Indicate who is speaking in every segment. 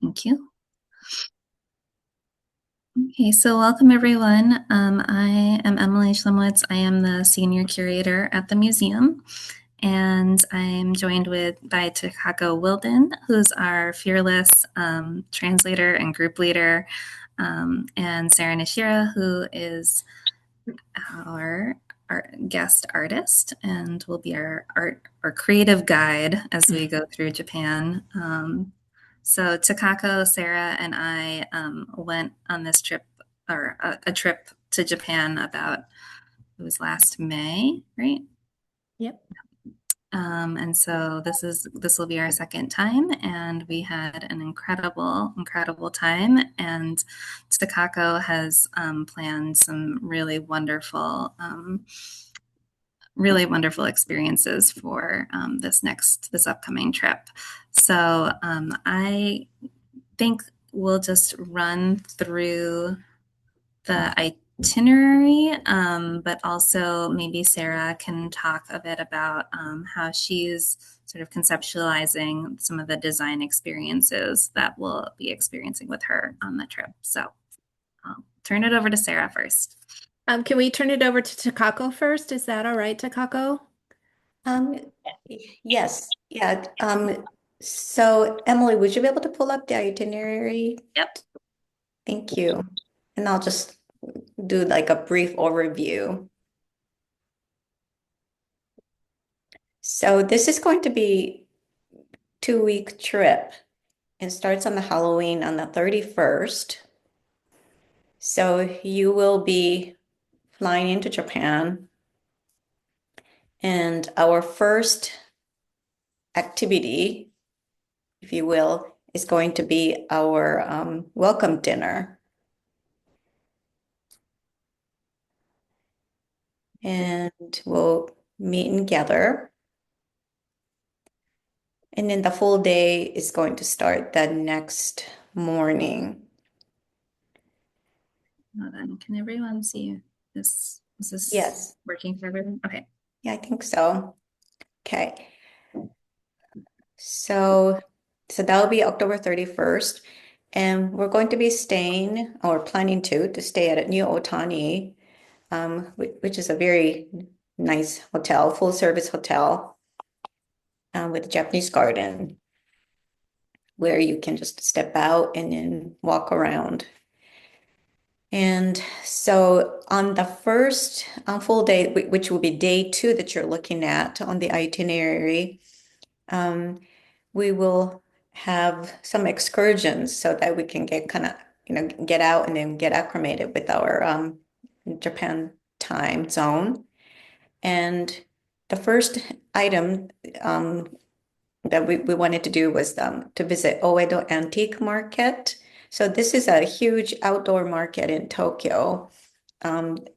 Speaker 1: Thank you. Okay, so welcome everyone. I am Emily Schlimwitz. I am the senior curator at the museum, and I'm joined by Takako Wilden, who's our fearless translator and group leader, and Sarah Nishiura, who is our guest artist and will be our creative guide as we go through Japan. So Takako, Sarah, and I went on this trip or a trip to Japan about it was last May, right?
Speaker 2: Yep.
Speaker 1: And so this will be our second time, and we had an incredible time. And Takako has planned some really wonderful experiences for this upcoming trip. So I think we'll just run through the itinerary, but also maybe Sarah can talk a bit about how she's sort of conceptualizing some of the design experiences that we'll be experiencing with her on the trip. So I'll turn it over to Sarah first.
Speaker 2: Can we turn it over to Takako first? Is that all right, Takako?
Speaker 3: Um, yes, yeah. So Emily, would you be able to pull up the itinerary?
Speaker 1: Yep.
Speaker 3: Thank you. And I'll just do like a brief overview. So this is going to be 2-week trip and starts on the Halloween on the 31st. So you will be flying into Japan, and our first activity, if you will, is going to be our welcome dinner. And we'll meet and gather. And then the full day is going to start the next morning.
Speaker 1: Hold on. Can everyone see this? Is this
Speaker 3: Yes.
Speaker 1: working for everyone? Okay.
Speaker 3: Yeah, I think so. Okay. So that will be October 31st. And we're going to be staying or planning to stay at a New Otani, which is a very nice hotel, full service hotel with a Japanese garden where you can just step out and then walk around. And so on the first full day, which will be day 2 that you're looking at on the itinerary, we will have some excursions so that we can get kind of, get out and then get acclimated with our Japan time zone. And the first item that we wanted to do was to visit Oedo Antique Market. So this is a huge outdoor market in Tokyo.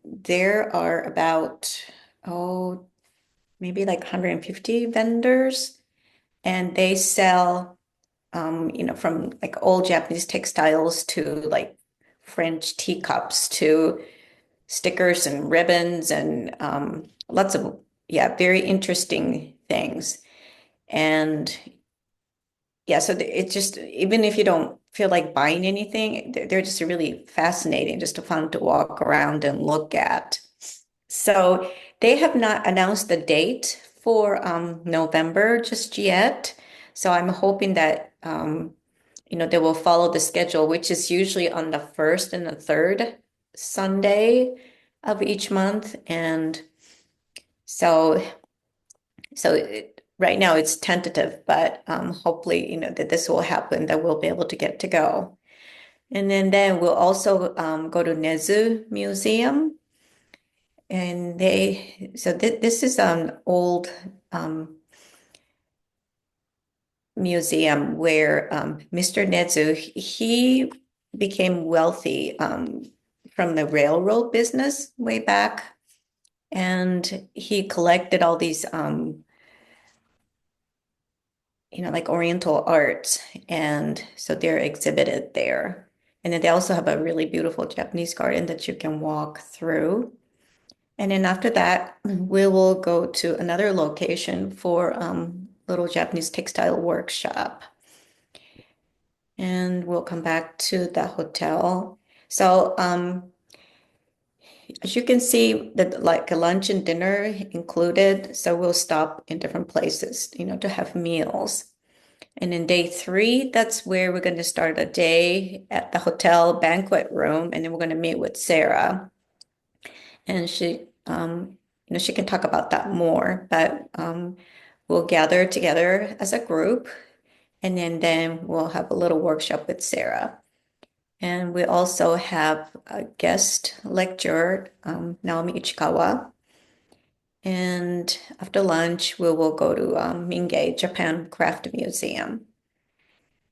Speaker 3: There are about, maybe like 150 vendors, and they sell, from like old Japanese textiles to like French teacups to stickers and ribbons and lots of, very interesting things. And yeah, so it just, even if you don't feel like buying anything, they're just really fascinating, just fun to walk around and look at. So they have not announced the date for November just yet. So I'm hoping that they will follow the schedule, which is usually on the first and the third Sunday of each month. And so right now it's tentative, but hopefully, that this will happen, that we'll be able to get to go. And then we'll also go to Nezu Museum. And this is an old museum where Mr. Nezu, he became wealthy from the railroad business way back. And he collected all these like Oriental art. And so they're exhibited there. And then they also have a really beautiful Japanese garden that you can walk through. And then after that, we will go to another location for little Japanese textile workshop. and we'll come back to the hotel. So, as you can see, that like a lunch and dinner included. So we'll stop in different places, to have meals. And in day 3, that's where we're going to start a day at the hotel banquet room, and then we're going to meet with Sarah, and she can talk about that more. But we'll gather together as a group, and then we'll have a little workshop with Sarah. And we also have a guest lecturer, Naomi Ichikawa. And after lunch, we will go to Mingei, Japan Craft Museum.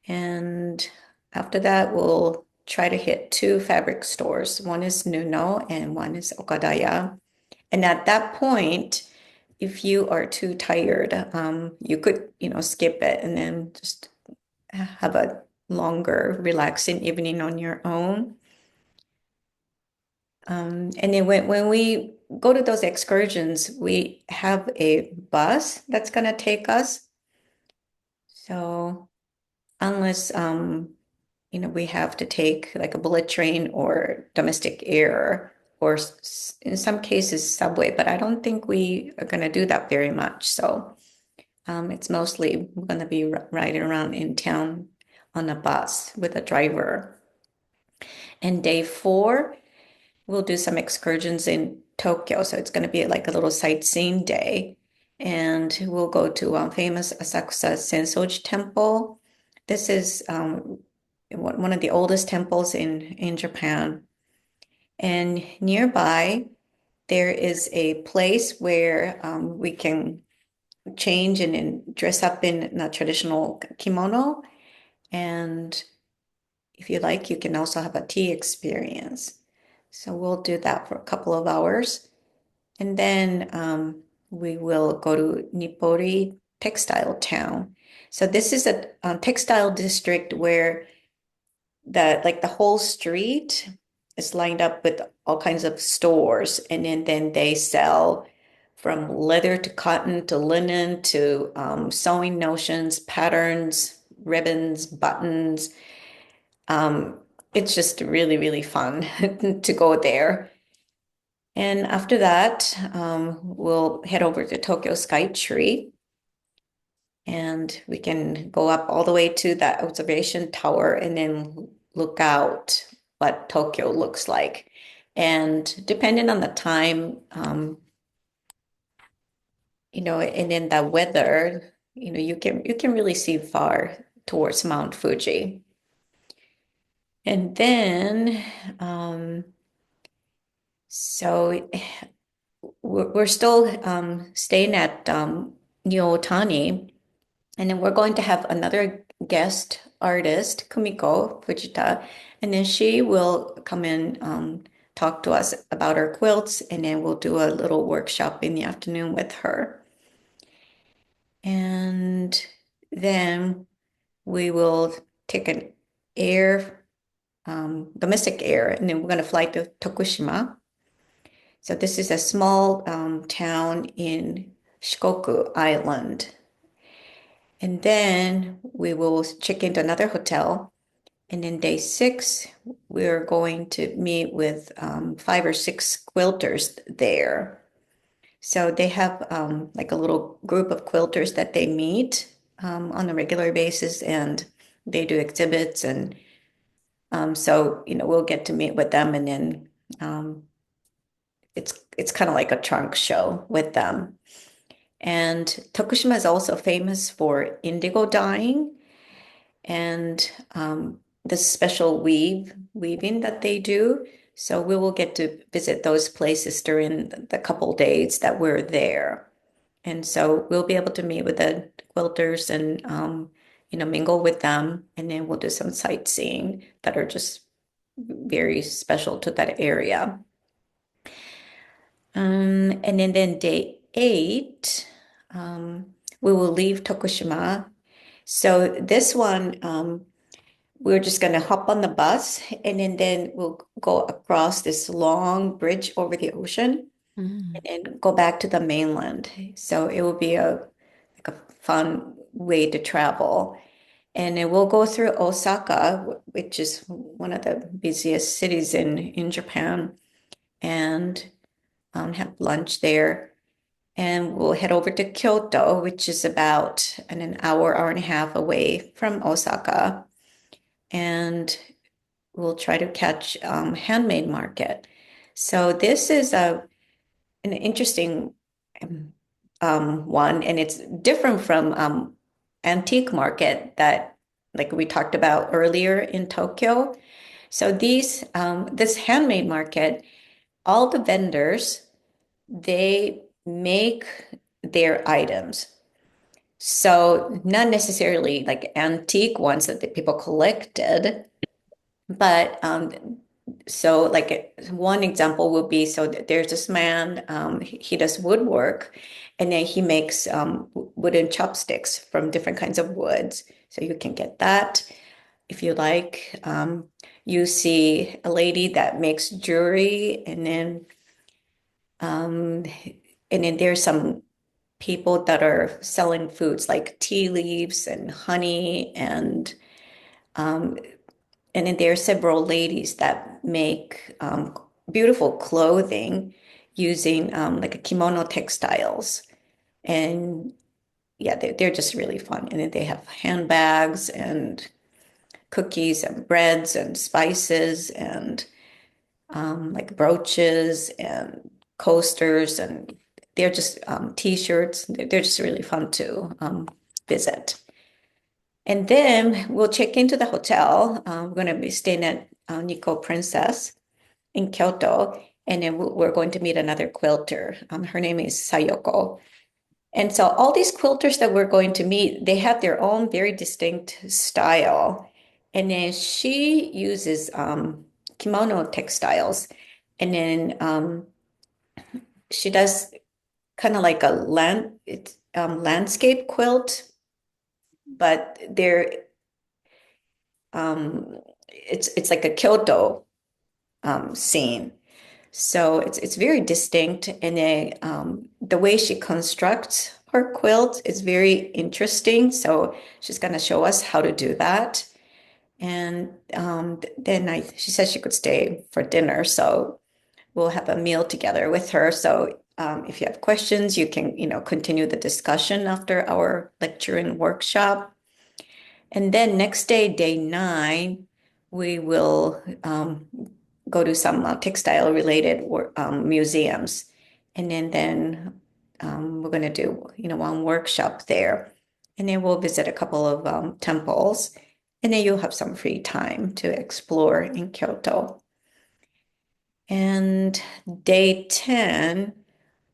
Speaker 3: And after that, we'll try to hit 2 fabric stores. One is Nuno and one is Okadaya. And at that point, if you are too tired, you could, skip it and then just have a longer, relaxing evening on your own. And then when we go to those excursions, we have a bus that's going to take us. So unless we have to take like a bullet train or domestic air, or in some cases subway, but I don't think we are going to do that very much. So it's mostly going to be riding around in town on a bus with a driver. And day 4, we'll do some excursions in Tokyo. So it's going to be like a little sightseeing day. And we'll go to famous Asakusa Sensoji Temple. This is one of the oldest temples in Japan. And nearby, there is a place where we can change and dress up in a traditional kimono. And if you like, you can also have a tea experience. So we'll do that for a couple of hours. And then we will go to Nippori Textile Town. So this is a textile district where the whole street is lined up with all kinds of stores, and then they sell from leather to cotton to linen to sewing notions, patterns, ribbons, buttons. It's just really, really fun to go there. And after that, we'll head over to Tokyo Skytree, and we can go up all the way to that observation tower and then look out what Tokyo looks like. And depending on the time, and then the weather, you can really see far towards Mount Fuji. And then, so we're still staying at New Otani, and then we're going to have another guest artist, Kumiko Fujita, and then she will come in, talk to us about her quilts, and then we'll do a little workshop in the afternoon with her. And then we will take an domestic air, and then we're going to fly to Tokushima. So this is a small town in Shikoku Island. And then we will check into another hotel. And then day 6, we're going to meet with 5 or 6 quilters there. So they have like a little group of quilters that they meet on a regular basis, and they do exhibits. And so, we'll get to meet with them, and then it's kind of like a trunk show with them. And Tokushima is also famous for indigo dyeing and the special weaving that they do. So we will get to visit those places during the couple days that we're there. And so we'll be able to meet with the quilters and mingle with them, and then we'll do some sightseeing that are just very special to that area. And then day 8, we will leave Tokushima. So this one, we're just going to hop on the bus, and then we'll go across this long bridge over the ocean and go back to the mainland. So it will be like a fun way to travel. And then we'll go through Osaka, which is one of the busiest cities in Japan, and have lunch there. And we'll head over to Kyoto, which is about an hour and a half away from Osaka. And we'll try to catch handmade market. So this is an interesting um, one, and it's different from antique market that like we talked about earlier in Tokyo. So this handmade market, all the vendors, they make their items. So not necessarily like antique ones that the people collected, but so like one example would be, so there's this man, he does woodwork, and then he makes wooden chopsticks from different kinds of woods. So you can get that if you like. You see a lady that makes jewelry, um, and then there's some people that are selling foods like tea leaves and honey, um, and then there are several ladies that make beautiful clothing using like a kimono textiles. And yeah, they're just really fun. And then they have handbags and cookies and breads and spices and like brooches and coasters. And they're just t-shirts. They're just really fun to visit. And then we'll check into the hotel. We're going to be staying at Nikko Princess in Kyoto. And then we're going to meet another quilter. Her name is Sayoko. And so all these quilters that we're going to meet, they have their own very distinct style. And then she uses kimono textiles. And then she does kind of like a landscape quilt, but it's like a Kyoto scene. So it's very distinct, and then the way she constructs her quilt is very interesting. So she's going to show us how to do that. And then she said she could stay for dinner, so we'll have a meal together with her. So if you have questions, you can continue the discussion after our lecture and workshop. And then next day, day 9, we will go to some textile related museums. And then we're going to do, one workshop there. And then we'll visit a couple of temples. And then you'll have some free time to explore in Kyoto. And day 10,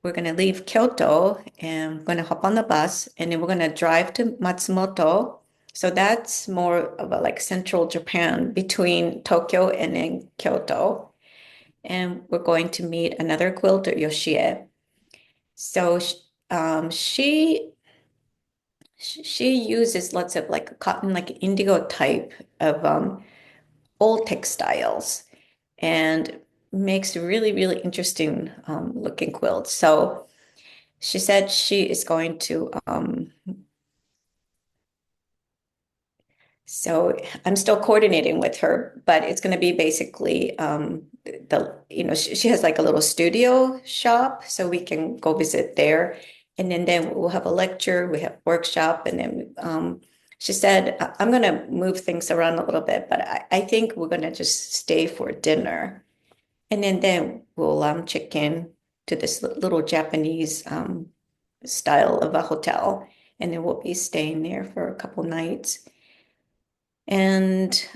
Speaker 3: we're going to leave Kyoto and we're going to hop on the bus, and then we're going to drive to Matsumoto. So that's more of a like central Japan between Tokyo and then Kyoto. And we're going to meet another quilter, Yoshie. So she uses lots of like cotton, like indigo type of old textiles, and makes really, really interesting looking quilts. So she said she is going to, so I'm still coordinating with her, but it's going to be basically she has like a little studio shop, so we can go visit there. And then we'll have a lecture, we have workshop, and then she said, I'm going to move things around a little bit, but I think we're going to just stay for dinner. And then we'll check in to this little Japanese style of a hotel, and then we'll be staying there for a couple nights. And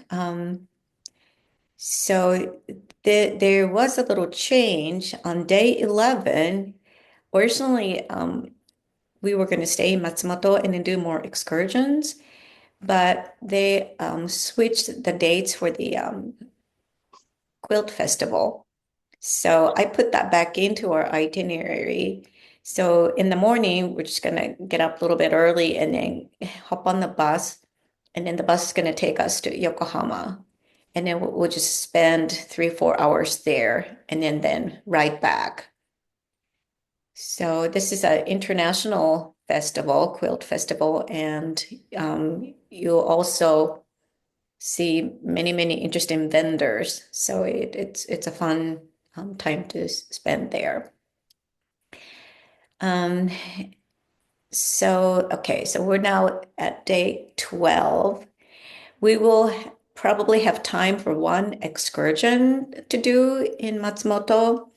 Speaker 3: so there was a little change on day 11. Originally, we were going to stay in Matsumoto and then do more excursions, but they switched the dates for the quilt festival. So I put that back into our itinerary. So in the morning, we're just going to get up a little bit early and then hop on the bus. And then the bus is going to take us to Yokohama. And then we'll just spend 3, 4 hours there and then ride back. So this is an international festival, quilt festival, and you'll also see many interesting vendors. So it's a fun time to spend there. Um, so okay, so we're now at day 12. We will probably have time for one excursion to do in Matsumoto,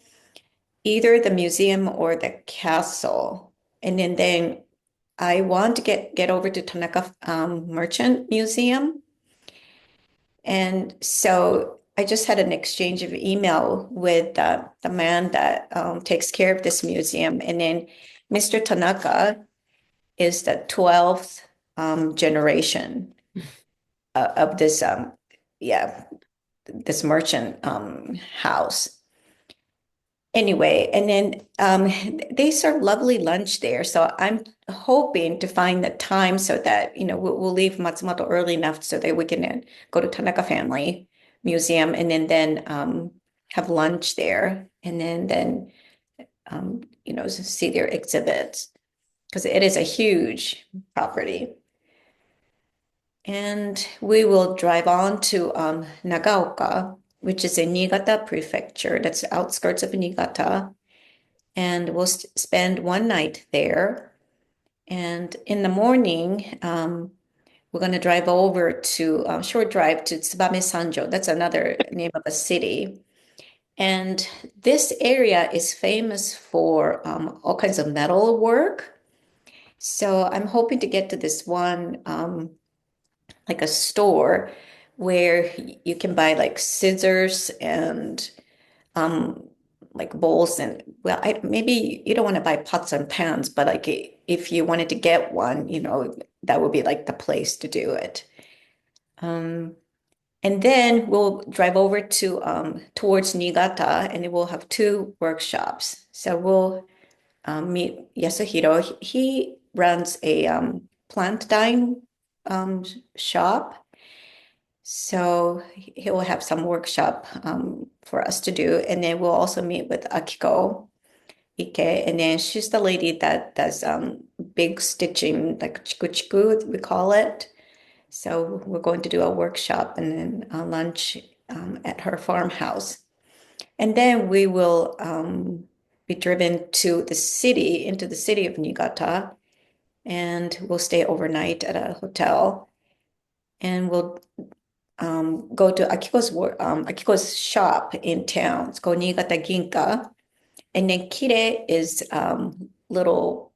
Speaker 3: either the museum or the castle. And then I want to get over to Tanaka Merchant Museum. And so I just had an exchange of email with the man that takes care of this museum. And then Mr. Tanaka is the 12th generation of this, yeah, this merchant house. Anyway, and then they serve lovely lunch there. So I'm hoping to find the time so that, we'll leave Matsumoto early enough so that we can go to Tanaka Family Museum and then have lunch there and then see their exhibits because it is a huge property. And we will drive on to Nagaoka, which is in Niigata Prefecture. That's the outskirts of Niigata. And we'll spend one night there. And in the morning, we're going to drive over to short drive to Tsubame Sanjo. That's another name of a city. And this area is famous for all kinds of metal work. So I'm hoping to get to this one like a store where you can buy like scissors and um like bowls and well maybe you don't want to buy pots and pans but like if you wanted to get one that would be like the place to do it. um and then we'll drive over to towards Niigata and it will have two workshops, so we'll meet Yasuhiro. He runs a plant dyeing shop. So he will have some workshop for us to do. And then we'll also meet with Akiko Ike. And then she's the lady that does big stitching, like chiku chiku, we call it. So we're going to do a workshop and then lunch at her farmhouse. And then we will be driven to the city, into the city of Niigata, and we'll stay overnight at a hotel. And we'll go to Akiko's shop in town. It's called Niigata Ginka. And then Kire is little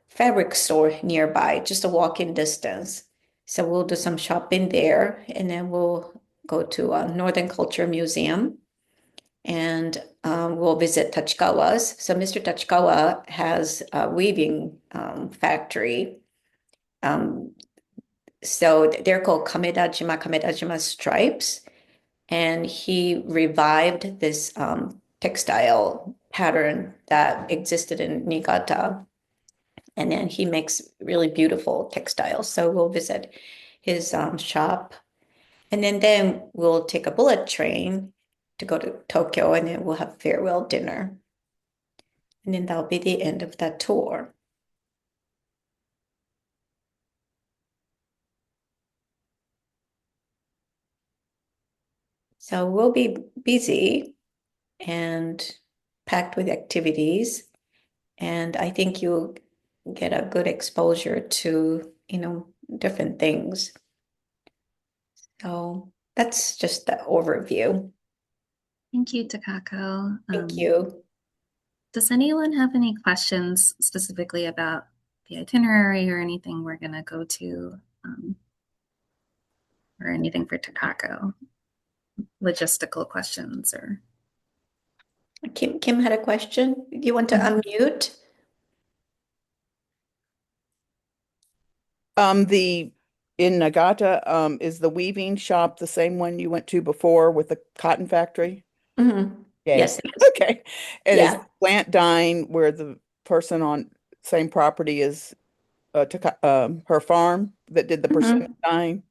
Speaker 3: fabric store nearby, just a walking distance. So we'll do some shopping there, and then we'll go to Northern Culture Museum, and we'll visit Tachikawa's. So Mr. Tachikawa has a weaving factory. Um, so they're called Kamedajima stripes. And he revived this textile pattern that existed in Niigata. And then he makes really beautiful textiles. So we'll visit his shop. And then we'll take a bullet train to go to Tokyo, and then we'll have farewell dinner. And then that'll be the end of that tour. So we'll be busy and packed with activities. And I think you'll get a good exposure to, different things. So that's just the overview.
Speaker 1: Thank you, Takako.
Speaker 3: Thank you.
Speaker 1: Does anyone have any questions specifically about the itinerary or anything we're going to go to, or anything for Takako? Logistical questions or?
Speaker 3: Kim had a question. Do you want to unmute?
Speaker 4: The in Nagata, is the weaving shop the same one you went to before with the cotton factory?
Speaker 3: Mm-hmm.
Speaker 4: Okay.
Speaker 3: Yes, it is.
Speaker 4: Okay. And is
Speaker 3: Yeah.
Speaker 4: plant dyeing where the person on same property is her farm that did the persimmon dyeing?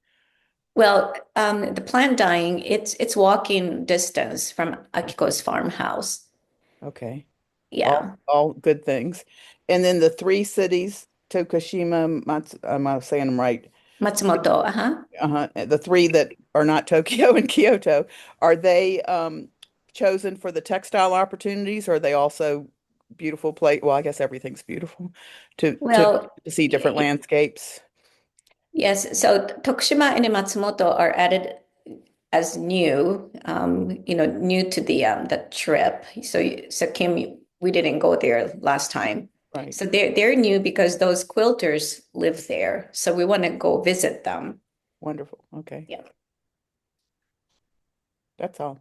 Speaker 3: Well, the plant dyeing, it's walking distance from Akiko's farmhouse.
Speaker 4: Okay.
Speaker 3: Yeah.
Speaker 4: All good things. And then the three cities Tokushima, am I saying them right?
Speaker 3: Matsumoto, uh-huh.
Speaker 4: The three that are not Tokyo and Kyoto, are they chosen for the textile opportunities, or are they also beautiful place? Well, I guess everything's beautiful
Speaker 3: Well,
Speaker 4: to see different landscapes.
Speaker 3: yes, so Tokushima and Matsumoto are added as new, new to the trip. So Kim, we didn't go there last time.
Speaker 4: Right.
Speaker 3: So they're new because those quilters live there. So we want to go visit them.
Speaker 4: Wonderful. Okay.
Speaker 3: Yeah.
Speaker 4: That's all.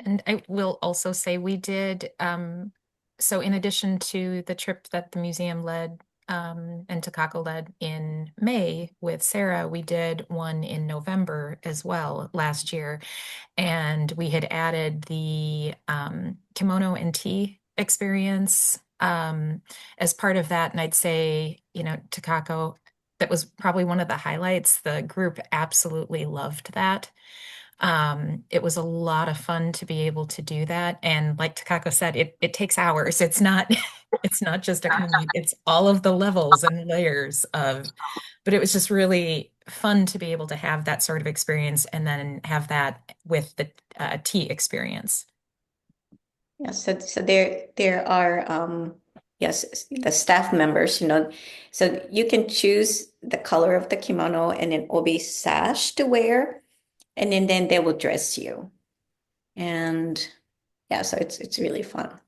Speaker 5: And I will also say we did, so in addition to the trip that the museum led and Takako led in May with Sarah, we did one in November as well last year. And we had added the kimono and tea experience as part of that. And I'd say, Takako, that was probably one of the highlights. The group absolutely loved that. It was a lot of fun to be able to do that. And like Takako said, it takes hours. It's not it's not just a commute, it's all of the levels and layers of, but it was just really fun to be able to have that sort of experience and then have that with the tea experience.
Speaker 3: Yeah, so there are yes, the staff members, so you can choose the color of the kimono and an obi sash to wear, and then they will dress you. And yeah, so it's really fun.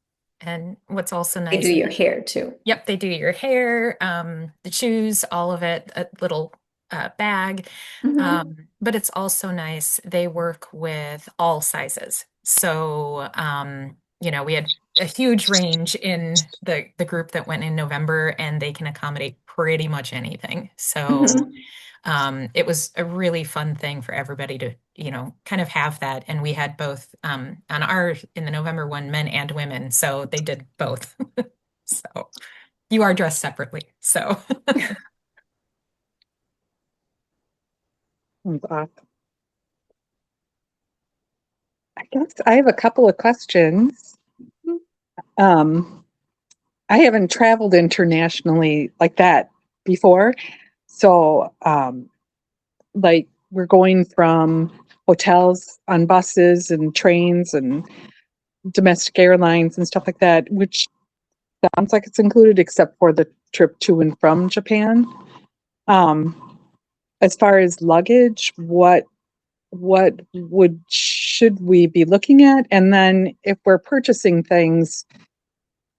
Speaker 5: And what's also
Speaker 3: They do
Speaker 5: nice,
Speaker 3: your hair too.
Speaker 5: yep, they do your hair, the shoes, all of it, a little bag. But it's also nice. They work with all sizes. So, we had a huge range in the group that went in November, and they can accommodate pretty much anything. So,
Speaker 3: Mhm.
Speaker 5: it was a really fun thing for everybody to, kind of have that. And we had both in the November one, men and women. So they did both. So you are dressed separately. So
Speaker 6: Sounds awesome. I guess I have a couple of questions. Um, I haven't traveled internationally like that before. So, like we're going from hotels on buses and trains and domestic airlines and stuff like that, which sounds like it's included except for the trip to and from Japan. Um, as far as luggage, what would should we be looking at? And then if we're purchasing things,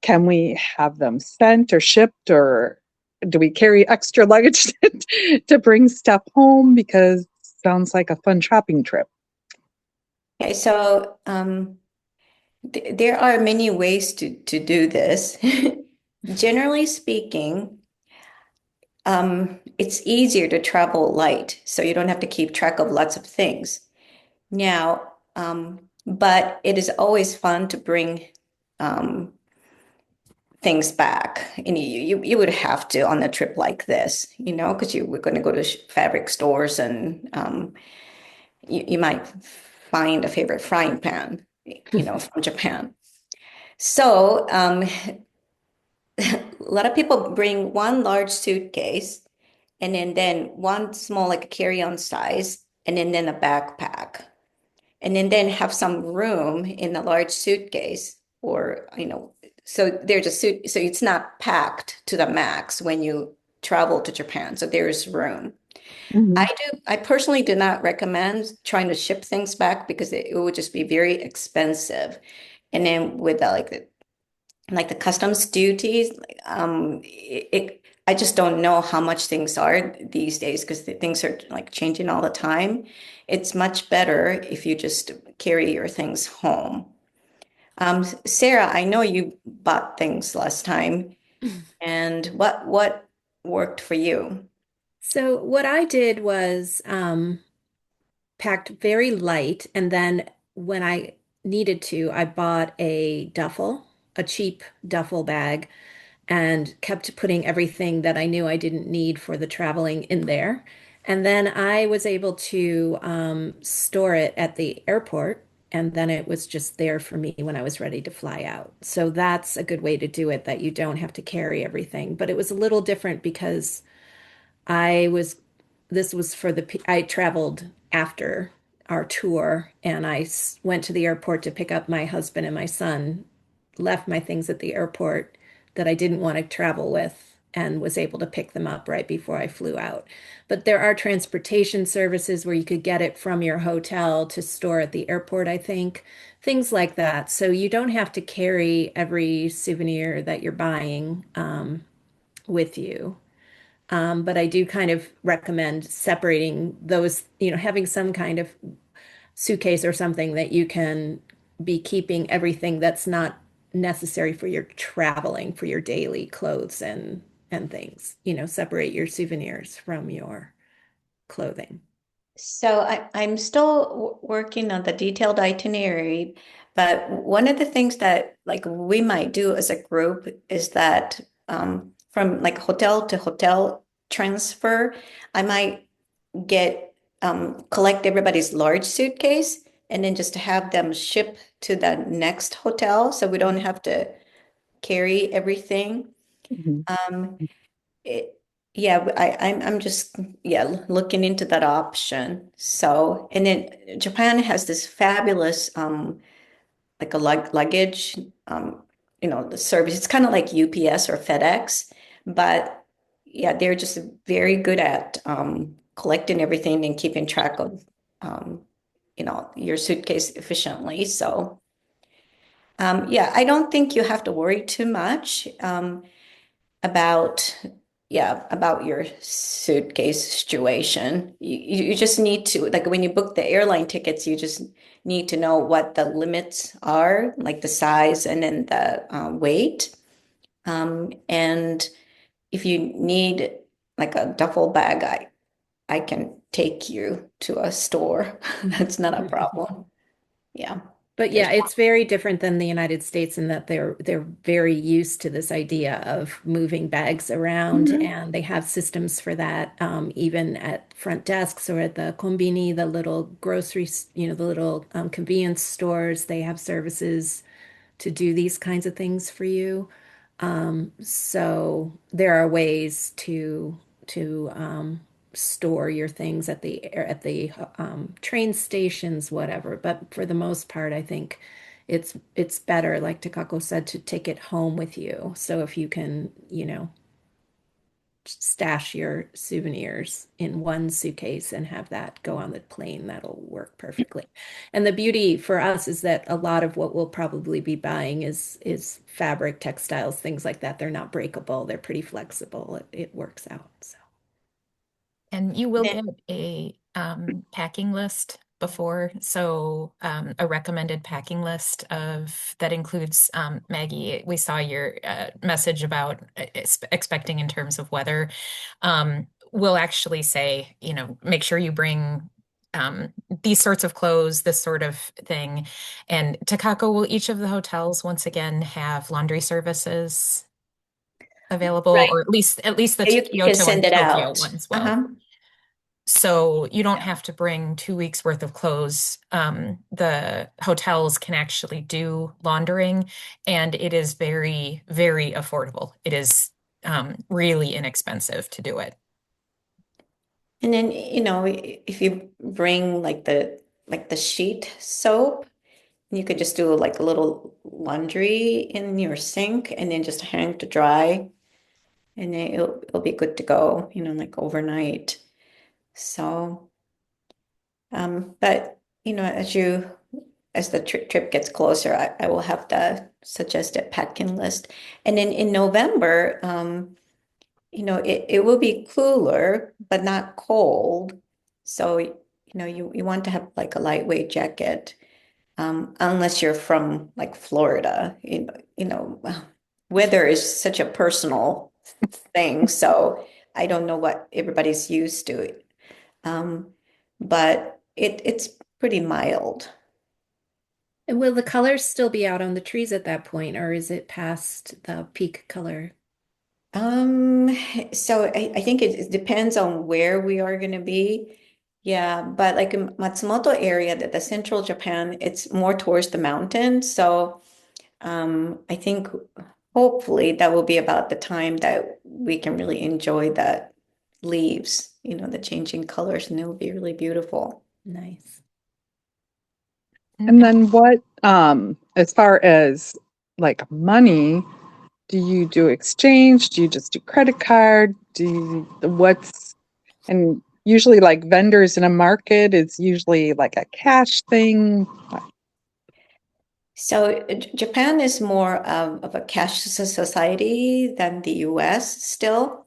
Speaker 6: can we have them sent or shipped, or do we carry extra luggage to bring stuff home? Because it sounds like a fun shopping trip.
Speaker 3: Okay, so there are many ways to do this. Generally speaking, it's easier to travel light, so you don't have to keep track of lots of things. Now, but it is always fun to bring um, things back. And you would have to on a trip like this, because you were going to go to fabric stores and you might find a favorite frying pan, from Japan. So a lot of people bring one large suitcase and then one small like carry-on size and then a backpack. And then have some room in the large suitcase or so there's a suit so it's not packed to the max when you travel to Japan, so there's room.
Speaker 6: Mhm.
Speaker 3: I personally do not recommend trying to ship things back because it would just be very expensive, and then with the customs duties, I just don't know how much things are these days because things are like changing all the time. It's much better if you just carry your things home. Sarah, I know you bought things last time, and what worked for you?
Speaker 2: So what I did was packed very light, and then when I needed to, I bought a cheap duffel bag, and kept putting everything that I knew I didn't need for the traveling in there. And then I was able to store it at the airport and then it was just there for me when I was ready to fly out. So that's a good way to do it, that you don't have to carry everything. But it was a little different because I was, this was for I traveled after our tour, and went to the airport to pick up my husband and my son, left my things at the airport that I didn't want to travel with, and was able to pick them up right before I flew out. But there are transportation services where you could get it from your hotel to store at the airport, I think, things like that. So you don't have to carry every souvenir that you're buying with you. But I do kind of recommend separating those, having some kind of suitcase or something that you can be keeping everything that's not necessary for your traveling, for your daily clothes and things. Separate your souvenirs from your clothing.
Speaker 3: So I'm still working on the detailed itinerary, but one of the things that like we might do as a group is that from like hotel to hotel transfer, I might get collect everybody's large suitcase and then just have them ship to the next hotel so we don't have to carry everything.
Speaker 6: Mhm.
Speaker 3: Um, it, yeah, I'm just looking into that option. So, and then Japan has this fabulous like a luggage the service. It's kind of like UPS or FedEx, but yeah, they're just very good at collecting everything and keeping track of your suitcase efficiently. So, yeah, I don't think you have to worry too much. About about your suitcase situation. You just need to like when you book the airline tickets, you just need to know what the limits are, like the size and then the weight. And if you need like a duffel bag, I can take you to a store. That's not a problem. Yeah.
Speaker 2: But
Speaker 3: There's
Speaker 2: yeah, it's very different than the United States in that they're very used to this idea of moving bags around,
Speaker 3: Mhm.
Speaker 2: and they have systems for that, even at front desks or at the konbini, the little groceries, the little convenience stores. They have services to do these kinds of things for you. So there are ways to store your things at the train stations, whatever. But for the most part, I think it's better, like Takako said, to take it home with you. So if you can, stash your souvenirs in one suitcase and have that go on the plane, that'll work perfectly. And the beauty for us is that a lot of what we'll probably be buying is fabric, textiles, things like that. They're not breakable. They're pretty flexible. It works out. So.
Speaker 5: And you will get a packing list before, so a recommended packing list of that includes Maggie. We saw your message about expecting in terms of weather. We'll actually say, make sure you bring these sorts of clothes, this sort of thing. And Takako, will each of the hotels once again have laundry services available,
Speaker 3: right.
Speaker 5: or at least the
Speaker 3: You can
Speaker 5: Kyoto
Speaker 3: send
Speaker 5: and
Speaker 3: it
Speaker 5: Tokyo
Speaker 3: out.
Speaker 5: ones will.
Speaker 3: Uh-huh.
Speaker 5: So you don't
Speaker 3: Yeah.
Speaker 5: have to bring 2 weeks worth of clothes. The hotels can actually do laundering, and it is very, very affordable. It is really inexpensive to do it.
Speaker 3: And then, if you bring like the sheet soap, you could just do like a little laundry in your sink and then just hang to dry and then it'll be good to go, like overnight. So, but as the trip gets closer, I will have the suggested packing list. And then in November, it will be cooler, but not cold. So, you want to have like a lightweight jacket, unless you're from like Florida. Weather is such a personal thing. So I don't know what everybody's used to. Um, but it's pretty mild.
Speaker 2: And will the colors still be out on the trees at that point, or is it past the peak color?
Speaker 3: Um, so I think it depends on where we are going to be. Yeah, but like in Matsumoto area, the central Japan, it's more towards the mountains. So I think hopefully that will be about the time that we can really enjoy the leaves, the changing colors, and it will be really beautiful.
Speaker 2: Nice.
Speaker 6: And then what, as far as like money, do you do exchange? Do you just do credit card? And usually like vendors in a market is usually like a cash thing.
Speaker 3: So Japan is more of a cashless society than the US still.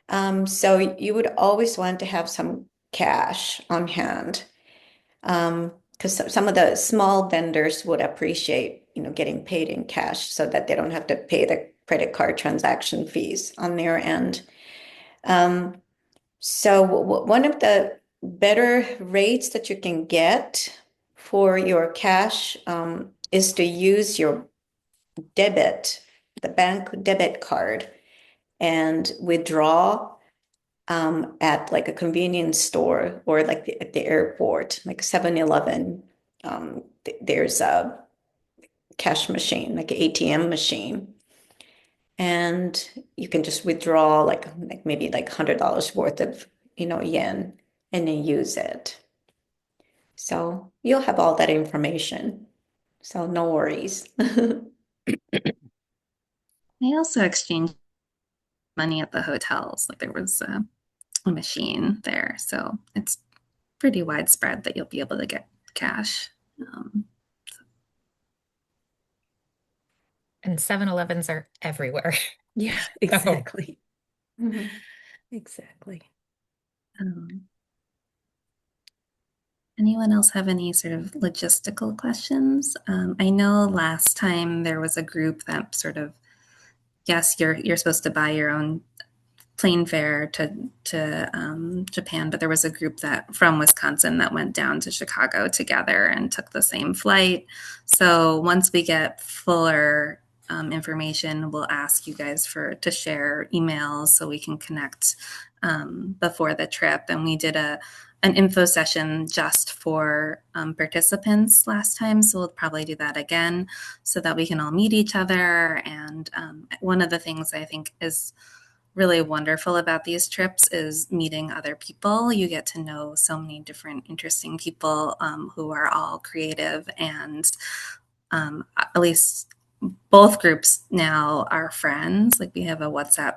Speaker 3: So you would always want to have some cash on hand. Because some of the small vendors would appreciate, getting paid in cash so that they don't have to pay the credit card transaction fees on their end. Um, so one of the better rates that you can get for your cash is to use your the bank debit card, and withdraw at like a convenience store or like at the airport, like 7-Eleven. There's a cash machine, like an ATM machine, and you can just withdraw like maybe like $100 worth of yen, and then use it. So you'll have all that information. So no worries.
Speaker 1: They also exchange money at the hotels. Like there was a machine there, so it's pretty widespread that you'll be able to get cash.
Speaker 5: And 7-Elevens are everywhere.
Speaker 2: Yeah,
Speaker 5: So,
Speaker 2: exactly. Exactly.
Speaker 1: Anyone else have any sort of logistical questions? I know last time there was a group that sort of, yes, you're supposed to buy your own plane fare to Japan, but there was a group that from Wisconsin that went down to Chicago together and took the same flight. So once we get fuller information, we'll ask you guys to share emails so we can connect before the trip. And we did an info session just for participants last time, so we'll probably do that again so that we can all meet each other. And one of the things I think is really wonderful about these trips is meeting other people. You get to know so many different interesting people who are all creative, and at least both groups now are friends. Like we have a WhatsApp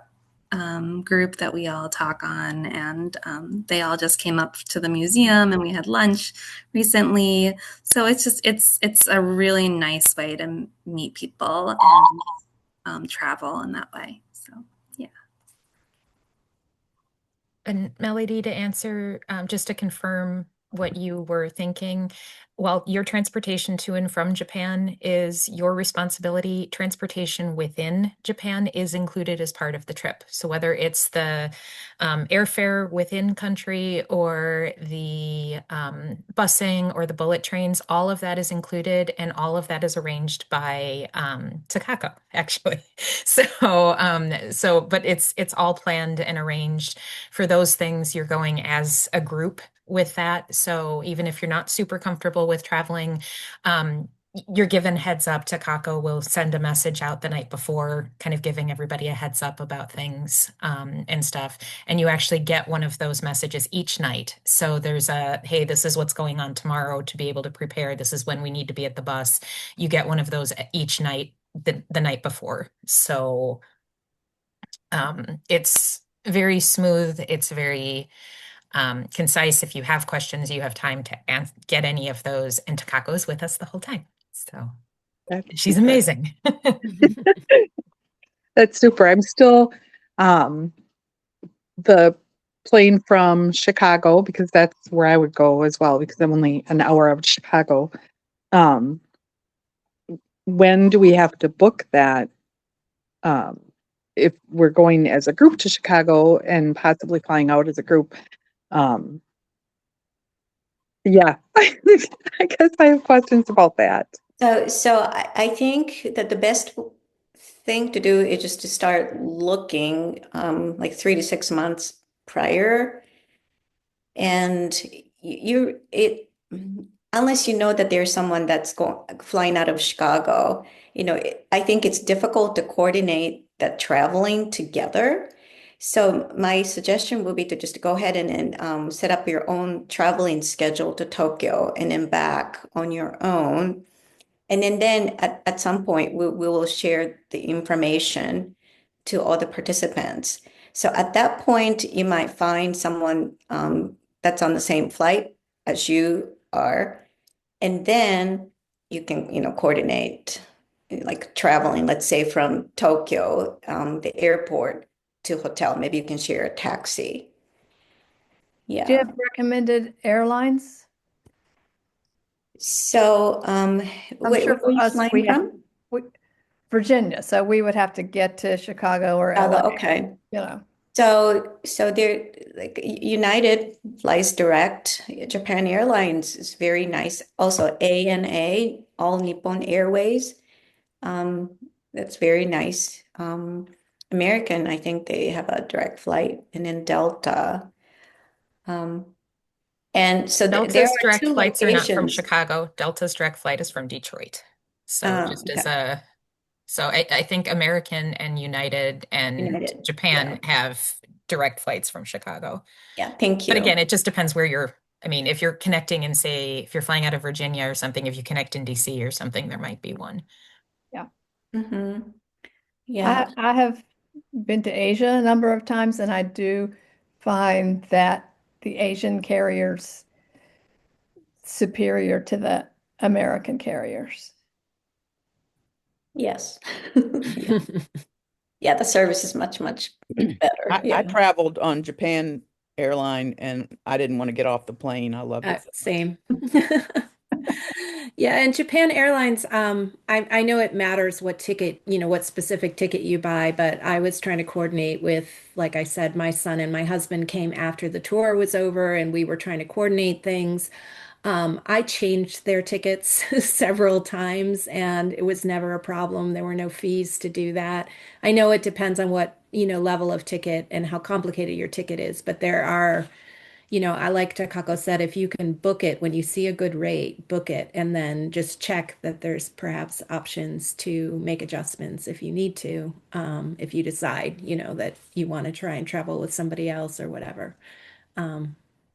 Speaker 1: group that we all talk on, and they all just came up to the museum and we had lunch recently. So it's a really nice way to meet people and travel in that way. So yeah.
Speaker 5: And Melody, to answer, just to confirm what you were thinking, while your transportation to and from Japan is your responsibility, transportation within Japan is included as part of the trip. So whether it's the airfare within country or the busing or the bullet trains, all of that is included, and all of that is arranged by Takako, actually. But it's all planned and arranged for those things. You're going as a group with that. So even if you're not super comfortable with traveling, you're given heads up. Takako will send a message out the night before, kind of giving everybody a heads up about things and stuff. And you actually get one of those messages each night. So there's hey, this is what's going on tomorrow to be able to prepare. This is when we need to be at the bus. You get one of those each night, the night before. So it's very smooth. It's very concise. If you have questions, you have time to get any of those. And Takako's with us the whole time. So she's
Speaker 6: super.
Speaker 5: amazing.
Speaker 6: That's super. I'm still the plane from Chicago, because that's where I would go as well, because I'm only an hour out of Chicago. When do we have to book that? If we're going as a group to Chicago and possibly flying out as a group. Yeah, I guess I have questions about that.
Speaker 3: So I think that the best thing to do is just to start looking like 3 to 6 months prior. And unless you know that there's someone that's flying out of Chicago, I think it's difficult to coordinate that traveling together. So my suggestion would be to just go ahead and set up your own traveling schedule to Tokyo and then back on your own. And then at some point, we will share the information to all the participants. So at that point, you might find someone that's on the same flight as you are. And then you can, coordinate like traveling, let's say from Tokyo, the airport to hotel. Maybe you can share a taxi.
Speaker 7: Do you
Speaker 3: Yeah.
Speaker 7: have recommended airlines?
Speaker 3: So
Speaker 7: I'm
Speaker 3: where
Speaker 7: sure for
Speaker 3: are you
Speaker 7: us,
Speaker 3: flying from?
Speaker 7: Virginia, so we would have to get to Chicago or LA,
Speaker 3: Chicago, okay.
Speaker 7: you know.
Speaker 3: So they're like United flies direct. Japan Airlines is very nice. Also ANA, All Nippon Airways. That's very nice. American, I think they have a direct flight, and then Delta. Um, and so there
Speaker 5: Delta's
Speaker 3: are
Speaker 5: direct
Speaker 3: two
Speaker 5: flights are not from
Speaker 3: locations.
Speaker 5: Chicago. Delta's direct flight is from Detroit. So just as
Speaker 3: Okay.
Speaker 5: so I think American and United and
Speaker 3: United.
Speaker 5: Japan
Speaker 3: Yeah.
Speaker 5: have direct flights from Chicago.
Speaker 3: Yeah. Thank
Speaker 5: But
Speaker 3: you.
Speaker 5: again, it just depends where I mean, if you're connecting in, say, if you're flying out of Virginia or something, if you connect in DC or something, there might be one.
Speaker 7: Yeah.
Speaker 3: Mm-hmm. Yeah.
Speaker 7: I have been to Asia a number of times, and I do find that the Asian carriers superior to the American carriers.
Speaker 3: Yes. Yeah. Yeah, the service is much, much better.
Speaker 4: I
Speaker 3: Yeah.
Speaker 4: traveled on Japan airline and I didn't want to get off the plane. I loved it so much.
Speaker 2: Same. Yeah, and Japan Airlines, I know it matters what ticket, what specific ticket you buy, but I was trying to coordinate with, like I said, my son and my husband came after the tour was over and we were trying to coordinate things. I changed their tickets several times and it was never a problem. There were no fees to do that. I know it depends on what, level of ticket and how complicated your ticket is, but there are, I like Takako said, if you can book it when you see a good rate, book it and then just check that there's perhaps options to make adjustments if you need to, if you decide, that you want to try and travel with somebody else or whatever.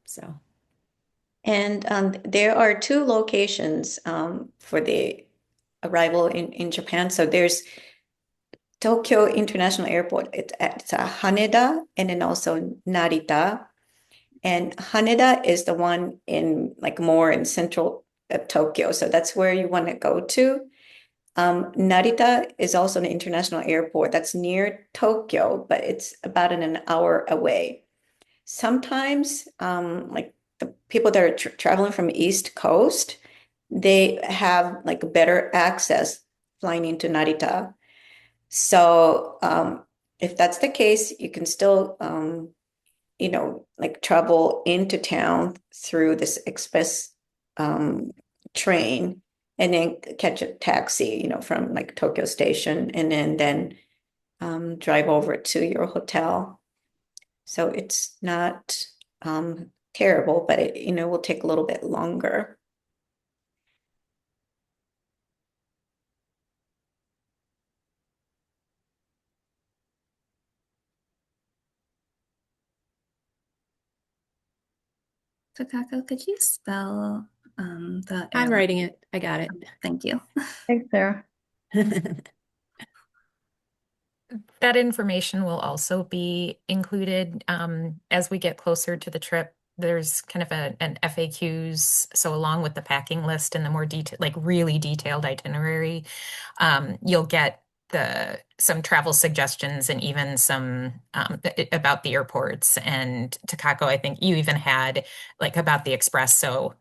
Speaker 2: So.
Speaker 3: And there are two locations for the arrival in Japan. So there's Tokyo International Airport. It's Haneda and then also Narita. And Haneda is the one in like more in central Tokyo. So that's where you want to go to. Narita is also an international airport that's near Tokyo, but it's about an hour away. Sometimes, like the people that are traveling from East Coast, they have like better access flying into Narita. So, if that's the case, you can still, like travel into town through this express train and then catch a taxi, from like Tokyo Station and then drive over to your hotel. So it's not terrible, but it, will take a little bit longer.
Speaker 1: Takako, could you spell the
Speaker 2: I'm
Speaker 1: airline?
Speaker 2: writing it. I got it.
Speaker 1: Thank you.
Speaker 7: Thanks, Sarah.
Speaker 5: That information will also be included as we get closer to the trip. There's kind of an FAQs, so along with the packing list and the more detailed, like really detailed itinerary, you'll get some travel suggestions and even some about the airports. And Takako, I think you even had like about the express, so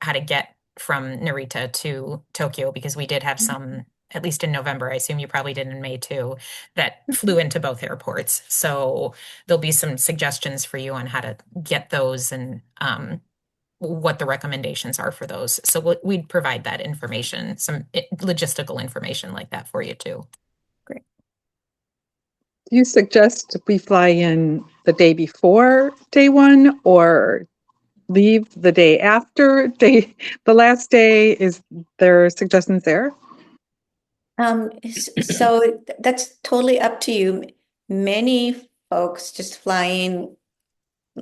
Speaker 5: how to get from Narita to Tokyo, because we did have some, at least in November. I assume you probably did in May too, that flew into both airports. So there'll be some suggestions for you on how to get those and what the recommendations are for those. So we'd provide that information, some logistical information like that for you too.
Speaker 7: Great.
Speaker 6: Do you suggest we fly in the day before day one or leave the day after the last day? Is there suggestions there?
Speaker 3: So that's totally up to you. Many folks just fly in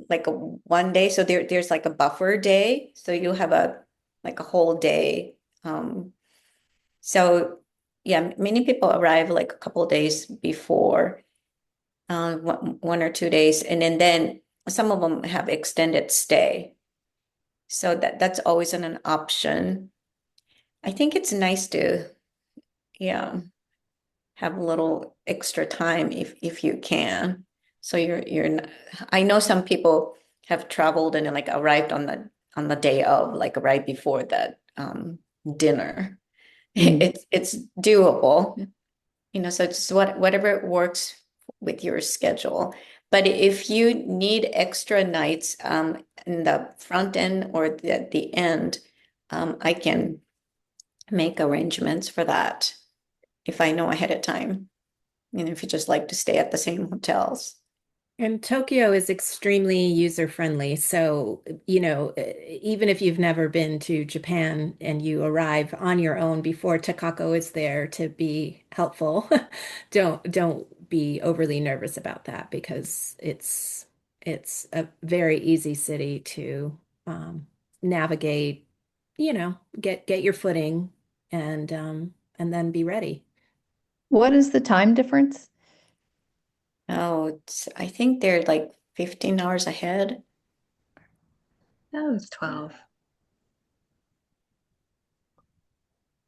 Speaker 3: like a 1 day, so there's like a buffer day, so you'll have a like a whole day. So yeah, many people arrive like a couple of days before, 1 or 2 days, and then some of them have extended stay. So that's always an option. I think it's nice to, yeah, have a little extra time if you can. So I know some people have traveled and like arrived on the day of, like right before that dinner.
Speaker 6: Mm.
Speaker 3: It's doable, so it's whatever works with your schedule. But if you need extra nights in the front end or the end, I can make arrangements for that if I know ahead of time. If you just like to stay at the same hotels.
Speaker 2: And Tokyo is extremely user-friendly. So, even if you've never been to Japan and you arrive on your own before Takako is there to be helpful, don't be overly nervous about that because it's a very easy city to navigate, get your footing and then be ready.
Speaker 7: What is the time difference?
Speaker 3: Oh, I think they're like 15 hours ahead.
Speaker 1: That was 12.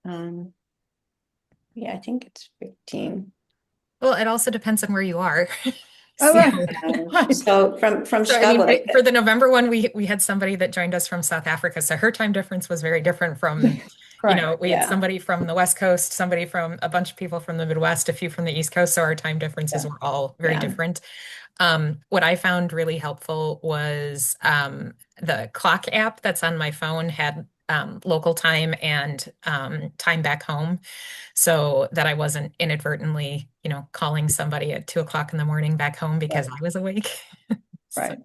Speaker 3: Um, yeah, I think it's 15.
Speaker 5: Well, it also depends on where you are.
Speaker 7: Oh,
Speaker 5: So,
Speaker 7: right. Right.
Speaker 3: So from
Speaker 5: so I mean,
Speaker 3: Chicago, like
Speaker 5: for the November one, we had somebody that joined us from South Africa. So her time difference was very different from,
Speaker 7: Right.
Speaker 5: we had
Speaker 3: yeah,
Speaker 5: somebody from the West Coast, somebody from a bunch of people from the Midwest, a few from the East Coast. So our time differences
Speaker 3: yeah,
Speaker 5: were all very
Speaker 3: yeah.
Speaker 5: different. What I found really helpful was the clock app that's on my phone had local time and time back home so that I wasn't inadvertently, calling somebody at 2 o'clock in the morning back home because
Speaker 3: Right.
Speaker 5: I was awake. So,
Speaker 7: Right.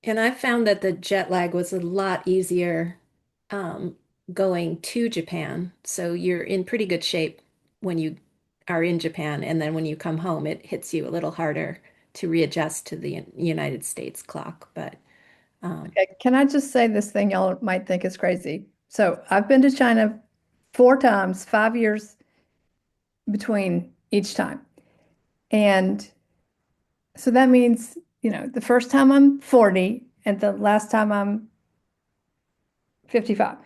Speaker 2: And I found that the jet lag was a lot easier um, going to Japan. So you're in pretty good shape when you are in Japan. And then when you come home, it hits you a little harder to readjust to the United States clock. But
Speaker 7: Okay, can I just say this thing y'all might think is crazy? So I've been to China 4 times, 5 years between each time. And so that means, the first time I'm 40 and the last time I'm 55.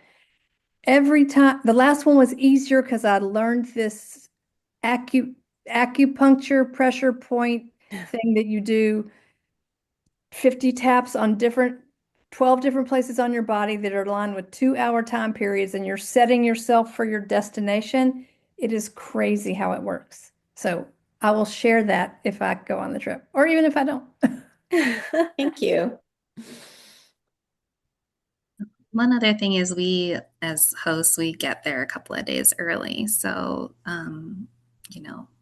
Speaker 7: Every time, the last one was easier because I learned this acupuncture pressure point thing that you do 50 taps on 12 different places on your body that are aligned with 2-hour time periods, and you're setting yourself for your destination. It is crazy how it works. So I will share that if I go on the trip, or even if I don't.
Speaker 3: Thank you.
Speaker 1: One other thing is we, as hosts, we get there a couple of days early. So,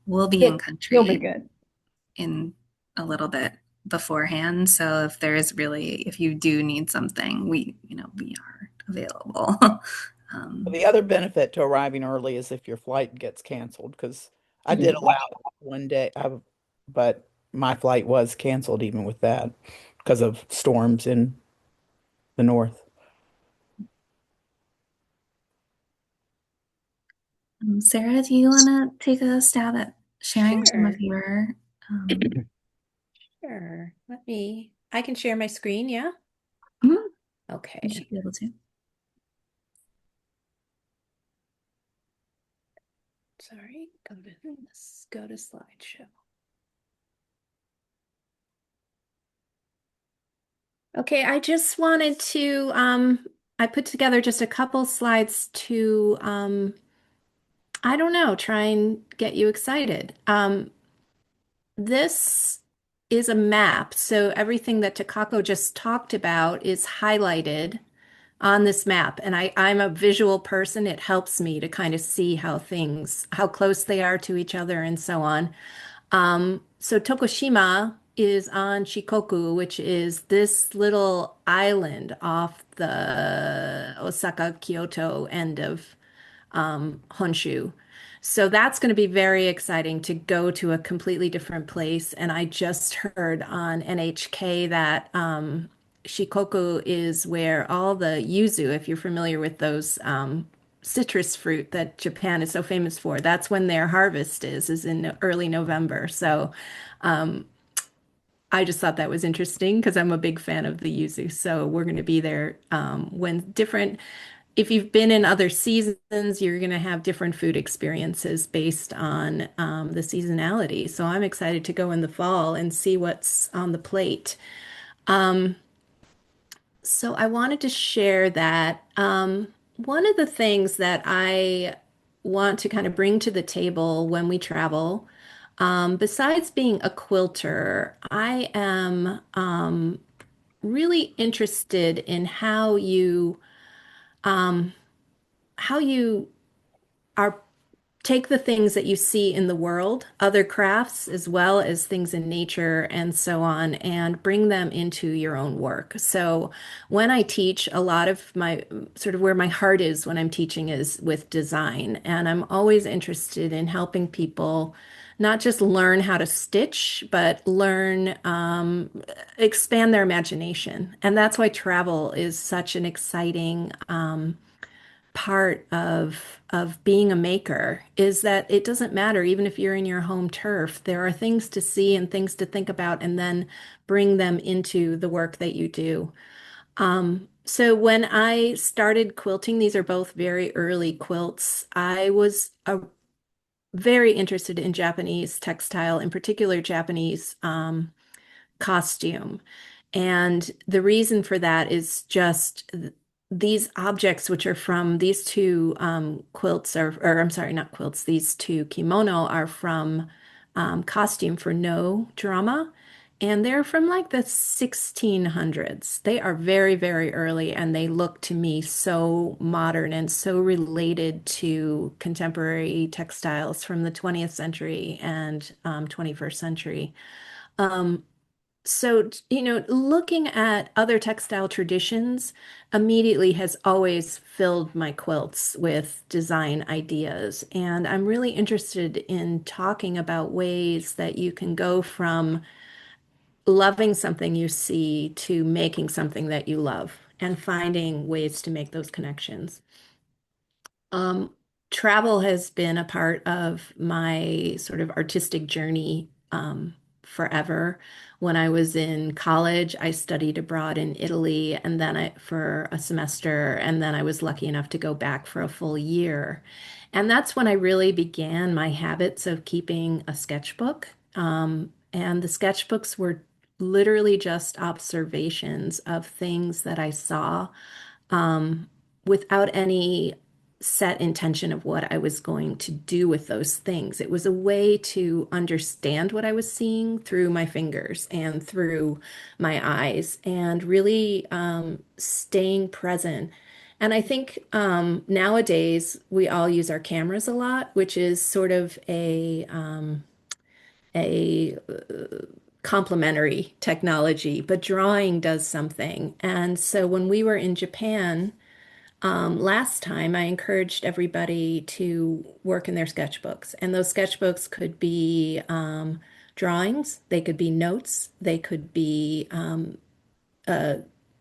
Speaker 1: we'll be in
Speaker 7: You'll be
Speaker 1: country
Speaker 7: good.
Speaker 1: in a little bit beforehand. So if you do need something, we are available.
Speaker 4: The other benefit to arriving early is if your flight gets canceled, because I did
Speaker 3: Mhm.
Speaker 4: allow 1 day, but my flight was canceled even with that because of storms in the north.
Speaker 1: Sarah, do you want to take a stab at sharing some of
Speaker 2: sure,
Speaker 1: your? Um,
Speaker 2: sure. I can share my screen, yeah?
Speaker 1: mhm, you
Speaker 2: Okay.
Speaker 1: should be able to.
Speaker 2: Sorry, go to slideshow. Okay, I just wanted to I put together just a couple slides to I don't know, try and get you excited. This is a map, so everything that Takako just talked about is highlighted on this map. And I'm a visual person. It helps me to kind of see how close they are to each other and so on. So Tokushima is on Shikoku, which is this little island off the Osaka, Kyoto end of Honshu. So that's going to be very exciting to go to a completely different place. And I just heard on NHK that Shikoku is where all the yuzu, if you're familiar with those citrus fruit that Japan is so famous for, that's when their harvest is in early November. So I just thought that was interesting because I'm a big fan of the yuzu. So we're going to be there when different, if you've been in other seasons, you're going to have different food experiences based on the seasonality. So I'm excited to go in the fall and see what's on the plate. So I wanted to share that one of the things that I want to kind of bring to the table when we travel, besides being a quilter, I am really interested in how you are take the things that you see in the world, other crafts as well as things in nature and so on, and bring them into your own work. So when I teach, a lot of my sort of where my heart is when I'm teaching is with design. And I'm always interested in helping people not just learn how to stitch, but learn, expand their imagination. And that's why travel is such an exciting part of being a maker is that it doesn't matter even if you're in your home turf, there are things to see and things to think about and then bring them into the work that you do. So when I started quilting, these are both very early quilts. I was very interested in Japanese textile, in particular Japanese costume. And the reason for that is just these objects, which are from these two quilts, or I'm sorry, not quilts, these two kimono are from costume for no drama. And they're from like the 1600s. They are very, very early, and they look to me so modern and so related to contemporary textiles from the 20th century and 21st century. So, looking at other textile traditions immediately has always filled my quilts with design ideas. And I'm really interested in talking about ways that you can go from loving something you see to making something that you love and finding ways to make those connections. Um, Travel has been a part of my sort of artistic journey forever. When I was in college, I studied abroad in Italy and then for a semester, and then I was lucky enough to go back for a full year. And that's when I really began my habits of keeping a sketchbook. And the sketchbooks were literally just observations of things that I saw without any set intention of what I was going to do with those things. It was a way to understand what I was seeing through my fingers and through my eyes and really staying present. And I think nowadays we all use our cameras a lot, which is sort of a complementary technology, but drawing does something. And so when we were in Japan, last time, I encouraged everybody to work in their sketchbooks, and those sketchbooks could be drawings, they could be notes, they could be uh,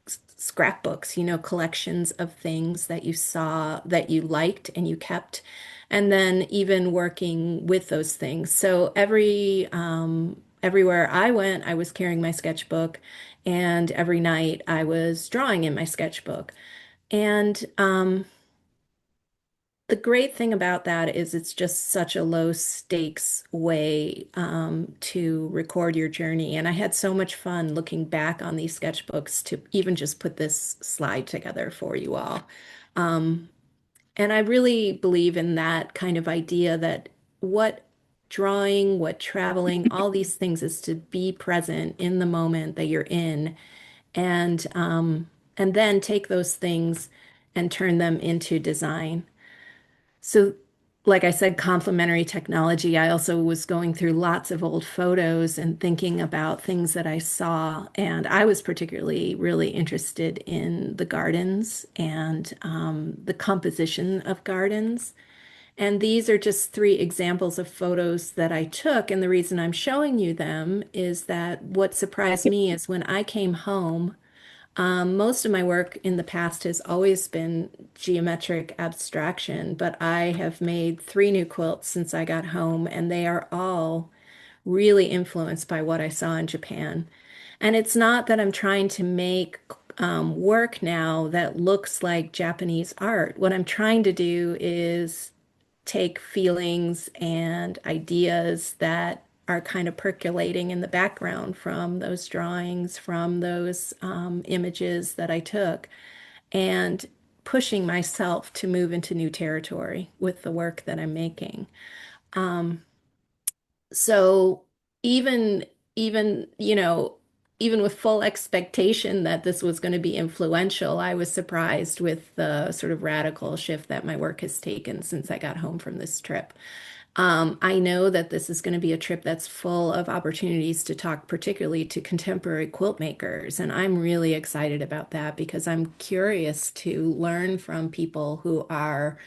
Speaker 2: scrapbooks, collections of things that you saw that you liked and you kept, and then even working with those things. So everywhere I went, I was carrying my sketchbook, and every night I was drawing in my sketchbook. And the great thing about that is it's just such a low stakes way to record your journey. And I had so much fun looking back on these sketchbooks to even just put this slide together for you all. Um, and I really believe in that kind of idea that what drawing, what traveling, all these things is to be present in the moment that you're in, and then take those things and turn them into design. So like I said, complementary technology. I also was going through lots of old photos and thinking about things that I saw. And I was particularly really interested in the gardens and the composition of gardens. And these are just three examples of photos that I took. And the reason I'm showing you them is that what surprised me is when I came home, most of my work in the past has always been geometric abstraction, but I have made three new quilts since I got home, and they are all really influenced by what I saw in Japan. And it's not that I'm trying to make work now that looks like Japanese art. What I'm trying to do is take feelings and ideas that are kind of percolating in the background from those drawings, from those images that I took, and pushing myself to move into new territory with the work that I'm making. Um, so even even with full expectation that this was going to be influential, I was surprised with the sort of radical shift that my work has taken since I got home from this trip. I know that this is going to be a trip that's full of opportunities to talk, particularly to contemporary quilt makers. And I'm really excited about that because I'm curious to learn from people who are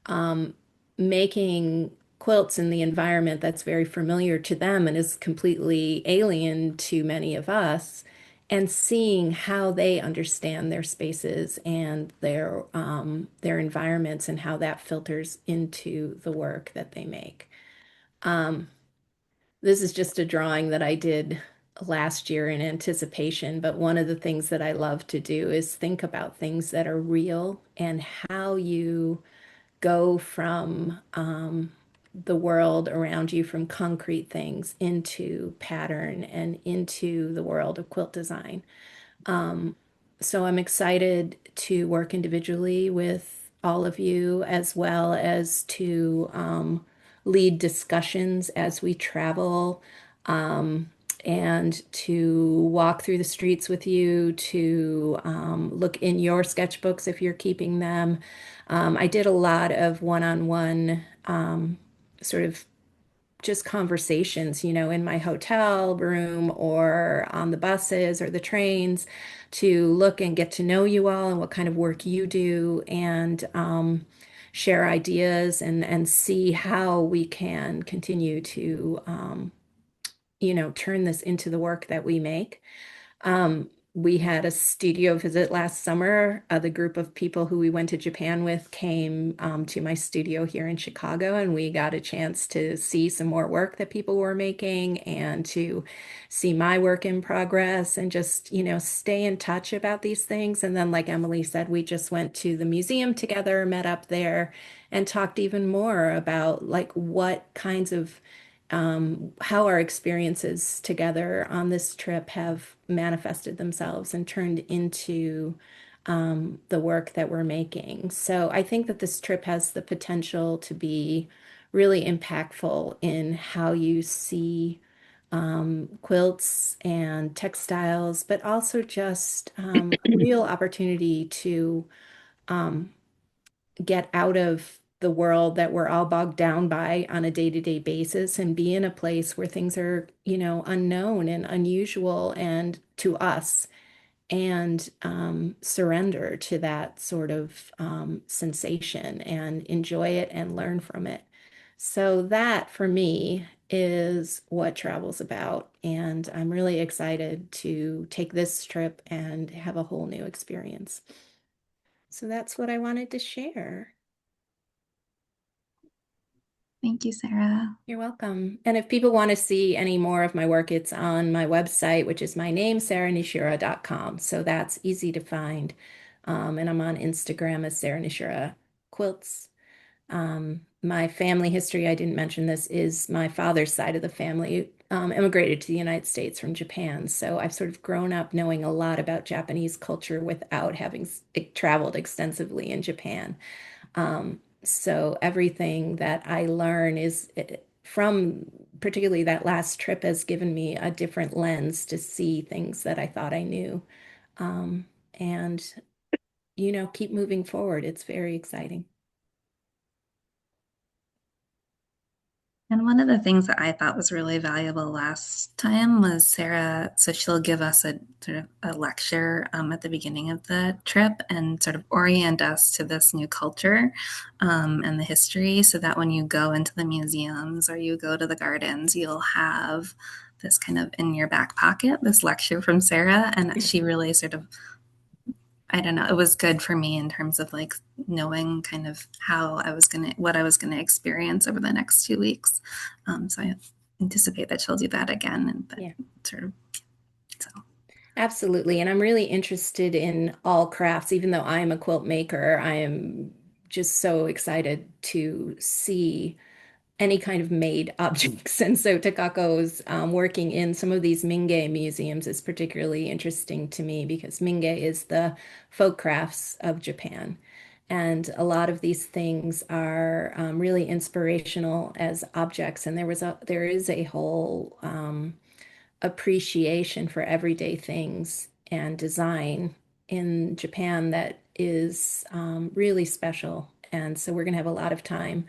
Speaker 2: um, making quilts in the environment that's very familiar to them and is completely alien to many of us, and seeing how they understand their spaces and their environments and how that filters into the work that they make. Um, this is just a drawing that I did last year in anticipation, but one of the things that I love to do is think about things that are real and how you go from the world around you, from concrete things into pattern and into the world of quilt design. Um, so I'm excited to work individually with all of you as well as to lead discussions as we travel, um, and to walk through the streets with you, to look in your sketchbooks if you're keeping them. I did a lot of one-on-one sort of just conversations, in my hotel room or on the buses or the trains, to look and get to know you all and what kind of work you do, and share ideas and see how we can continue to turn this into the work that we make. We had a studio visit last summer. The group of people who we went to Japan with came to my studio here in Chicago, and we got a chance to see some more work that people were making and to see my work in progress and just, stay in touch about these things. And then, like Emily said, we just went to the museum together, met up there, and talked even more about like what kinds of how our experiences together on this trip have manifested themselves and turned into the work that we're making. So I think that this trip has the potential to be really impactful in how you see quilts and textiles, but also just a real opportunity to um, get out of the world that we're all bogged down by on a day-to-day basis and be in a place where things are, unknown and unusual and to us, and surrender to that sort of sensation and enjoy it and learn from it. So that for me is what travel's about. And I'm really excited to take this trip and have a whole new experience. So that's what I wanted to share.
Speaker 1: Thank you, Sarah.
Speaker 2: You're welcome. And if people want to see any more of my work, it's on my website, which is my name, sarahnishiura.com. So that's easy to find. And I'm on Instagram as Sarah Nishira Quilts. My family history, I didn't mention this, is my father's side of the family immigrated to the United States from Japan. So I've sort of grown up knowing a lot about Japanese culture without having traveled extensively in Japan. So everything that I learn is from particularly that last trip has given me a different lens to see things that I thought I knew. And, keep moving forward. It's very exciting.
Speaker 1: And one of the things that I thought was really valuable last time was Sarah. So she'll give us a sort of a lecture at the beginning of the trip and sort of orient us to this new culture and the history, so that when you go into the museums or you go to the gardens, you'll have this kind of in your back pocket, this lecture from Sarah. And she really sort of, I don't know, it was good for me in terms of like knowing kind of what I was gonna experience over the next 2 weeks. So I anticipate that she'll do that again, and that
Speaker 2: Yeah.
Speaker 1: sort of, so.
Speaker 2: Absolutely. And I'm really interested in all crafts. Even though I am a quilt maker, I am just so excited to see any kind of made objects. And so Takako's working in some of these Minge museums is particularly interesting to me because Minge is the folk crafts of Japan. And a lot of these things are really inspirational as objects. And there is a whole appreciation for everyday things and design in Japan that is really special. And so we're going to have a lot of time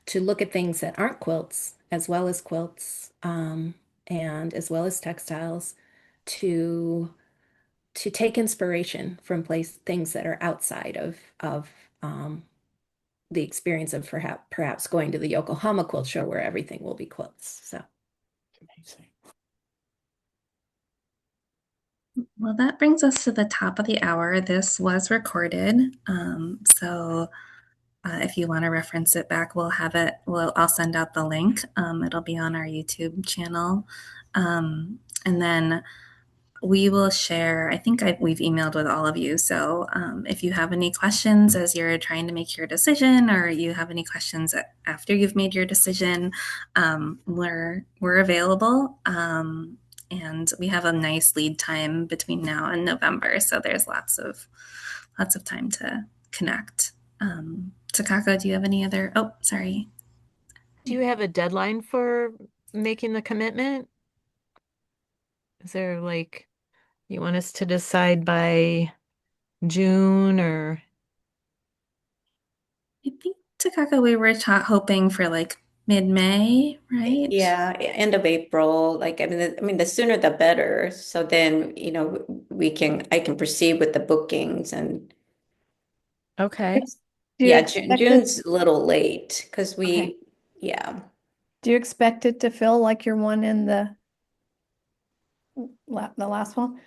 Speaker 2: to look at things that aren't quilts, as well as quilts, and as well as textiles, to take inspiration from things that are outside of the experience of perhaps going to the Yokohama Quilt Show where everything will be quilts. So.
Speaker 4: Amazing.
Speaker 1: Well, that brings us to the top of the hour. This was recorded, so if you want to reference it back, we'll have it. I'll send out the link. It'll be on our YouTube channel, and then we will share. I think we've emailed with all of you. So if you have any questions as you're trying to make your decision, or you have any questions after you've made your decision, we're available. And we have a nice lead time between now and November, so there's lots of time to connect. Takako, do you have any other? Oh, sorry.
Speaker 5: Do you have a deadline for making the commitment? Is there like, you want us to decide by June or?
Speaker 1: I think, Takako, we were hoping for like mid-May, right?
Speaker 3: Yeah, end of April. Like, the sooner the better. So then, I can proceed with the bookings and
Speaker 5: Okay.
Speaker 7: Do you
Speaker 3: yeah,
Speaker 7: expect
Speaker 3: June's a little late because
Speaker 7: Okay.
Speaker 3: yeah.
Speaker 7: Do you expect it to feel like your one in the last one?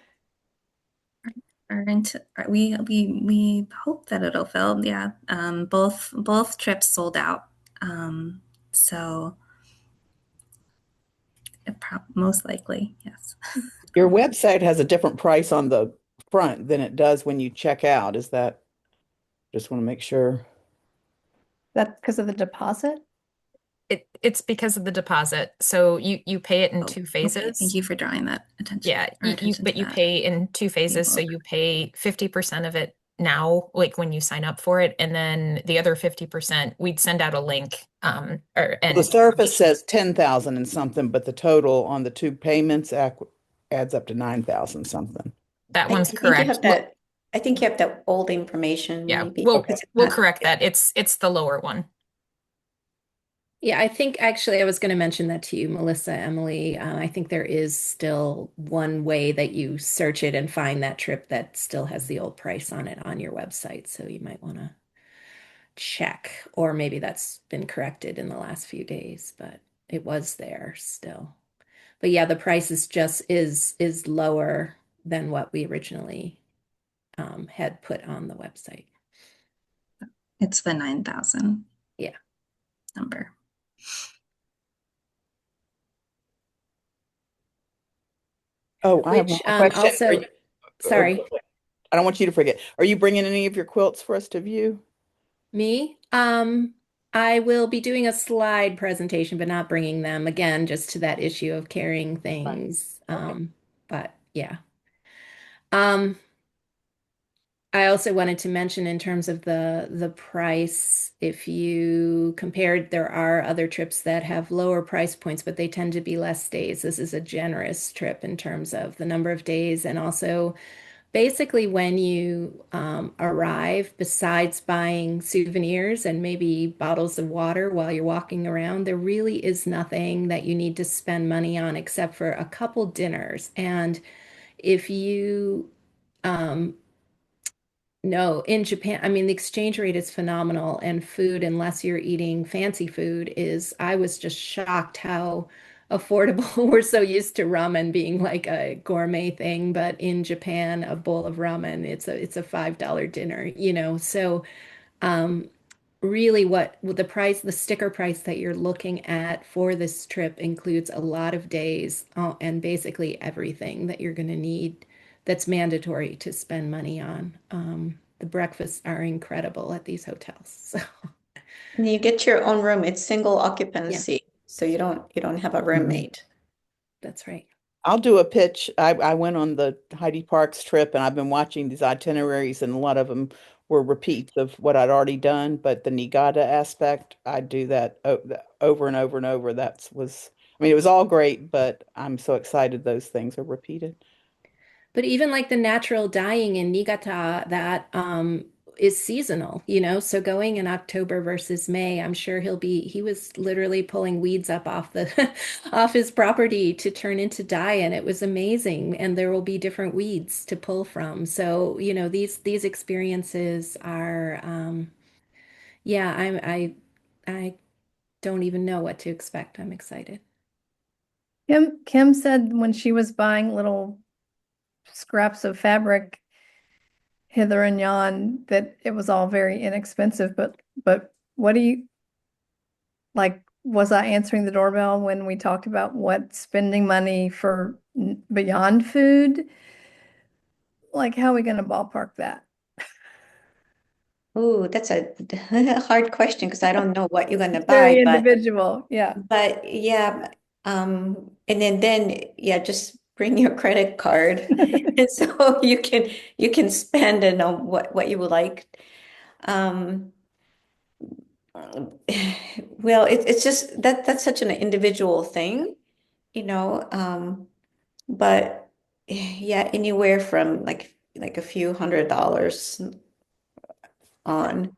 Speaker 1: We hope that it'll fill. Yeah. Both trips sold out. So most likely, yes.
Speaker 4: Your website has a different price on the front than it does when you check out. Is that, just want to make sure.
Speaker 7: That's because of the deposit?
Speaker 5: It's because of the deposit. So you pay it in two
Speaker 1: Okay,
Speaker 5: phases.
Speaker 1: thank you for drawing that attention.
Speaker 5: Yeah,
Speaker 1: attention
Speaker 5: but
Speaker 1: to
Speaker 5: you
Speaker 1: that.
Speaker 5: pay in two phases. So you pay 50% of it now, like when you sign up for it, and then the other 50%, we'd send out a link.
Speaker 4: The surface says 10,000 and something, but the total on the two payments adds up to 9,000 something.
Speaker 5: That
Speaker 3: I
Speaker 5: one's
Speaker 3: think you have
Speaker 5: correct.
Speaker 3: that. I think you have that old information,
Speaker 5: Yeah,
Speaker 3: maybe.
Speaker 5: we'll correct that. It's the lower one.
Speaker 2: Yeah, I think actually I was going to mention that to you, Melissa, Emily. I think there is still one way that you search it and find that trip that still has the old price on it on your website. So you might want to check, or maybe that's been corrected in the last few days, but it was there still. But yeah, the price is lower than what we originally had put on the website.
Speaker 1: It's the 9,000
Speaker 2: Yeah.
Speaker 1: number.
Speaker 4: Oh, I have one
Speaker 2: Which
Speaker 4: more question.
Speaker 2: also, sorry,
Speaker 4: I don't want you to forget. Are you bringing any of your quilts for us to view?
Speaker 2: me. I will be doing a slide presentation, but not bringing them again, just to that issue of carrying things.
Speaker 4: Okay.
Speaker 2: But yeah. Um, I also wanted to mention in terms of the price, if you compared, there are other trips that have lower price points, but they tend to be less days. This is a generous trip in terms of the number of days and also basically when you arrive, besides buying souvenirs and maybe bottles of water while you're walking around, there really is nothing that you need to spend money on except for a couple dinners. And if you no, in Japan, I mean, the exchange rate is phenomenal, and food, unless you're eating fancy food, is, I was just shocked how affordable. We're so used to ramen being like a gourmet thing, but in Japan, a bowl of ramen, it's a $5 dinner, you know. So, um, really what the price, the sticker price that you're looking at for this trip includes a lot of days, and basically everything that you're going to need that's mandatory to spend money on. The breakfasts are incredible at these hotels. So,
Speaker 3: And you get your own room. It's single
Speaker 2: yeah,
Speaker 3: occupancy, so you don't have a
Speaker 4: Mhm.
Speaker 3: roommate.
Speaker 2: that's right.
Speaker 4: I'll do a pitch. I went on the Heidi Parks trip and I've been watching these itineraries and a lot of them were repeats of what I'd already done, but the Niigata aspect, I do that over and over and over. I mean, it was all great, but I'm so excited those things are repeated.
Speaker 2: But even like the natural dyeing in Niigata, that is seasonal, you know. So going in October versus May, I'm sure he was literally pulling weeds up off the off his property to turn into dye, and it was amazing. And there will be different weeds to pull from. So, you know, these experiences are yeah, I don't even know what to expect. I'm excited.
Speaker 7: Kim said when she was buying little scraps of fabric hither and yon that it was all very inexpensive, but what do you like? Was I answering the doorbell when we talked about what spending money for beyond food? Like, how are we going to ballpark that?
Speaker 3: Ooh, that's a hard question because I don't know what you're going to
Speaker 7: It's
Speaker 3: buy,
Speaker 7: very
Speaker 3: but
Speaker 7: individual. Yeah.
Speaker 3: yeah, and then yeah, just bring your credit card, and so you can spend it on what you would like. Um, well, it's just that's such an individual thing, you know. But yeah, anywhere from like a few $100s on.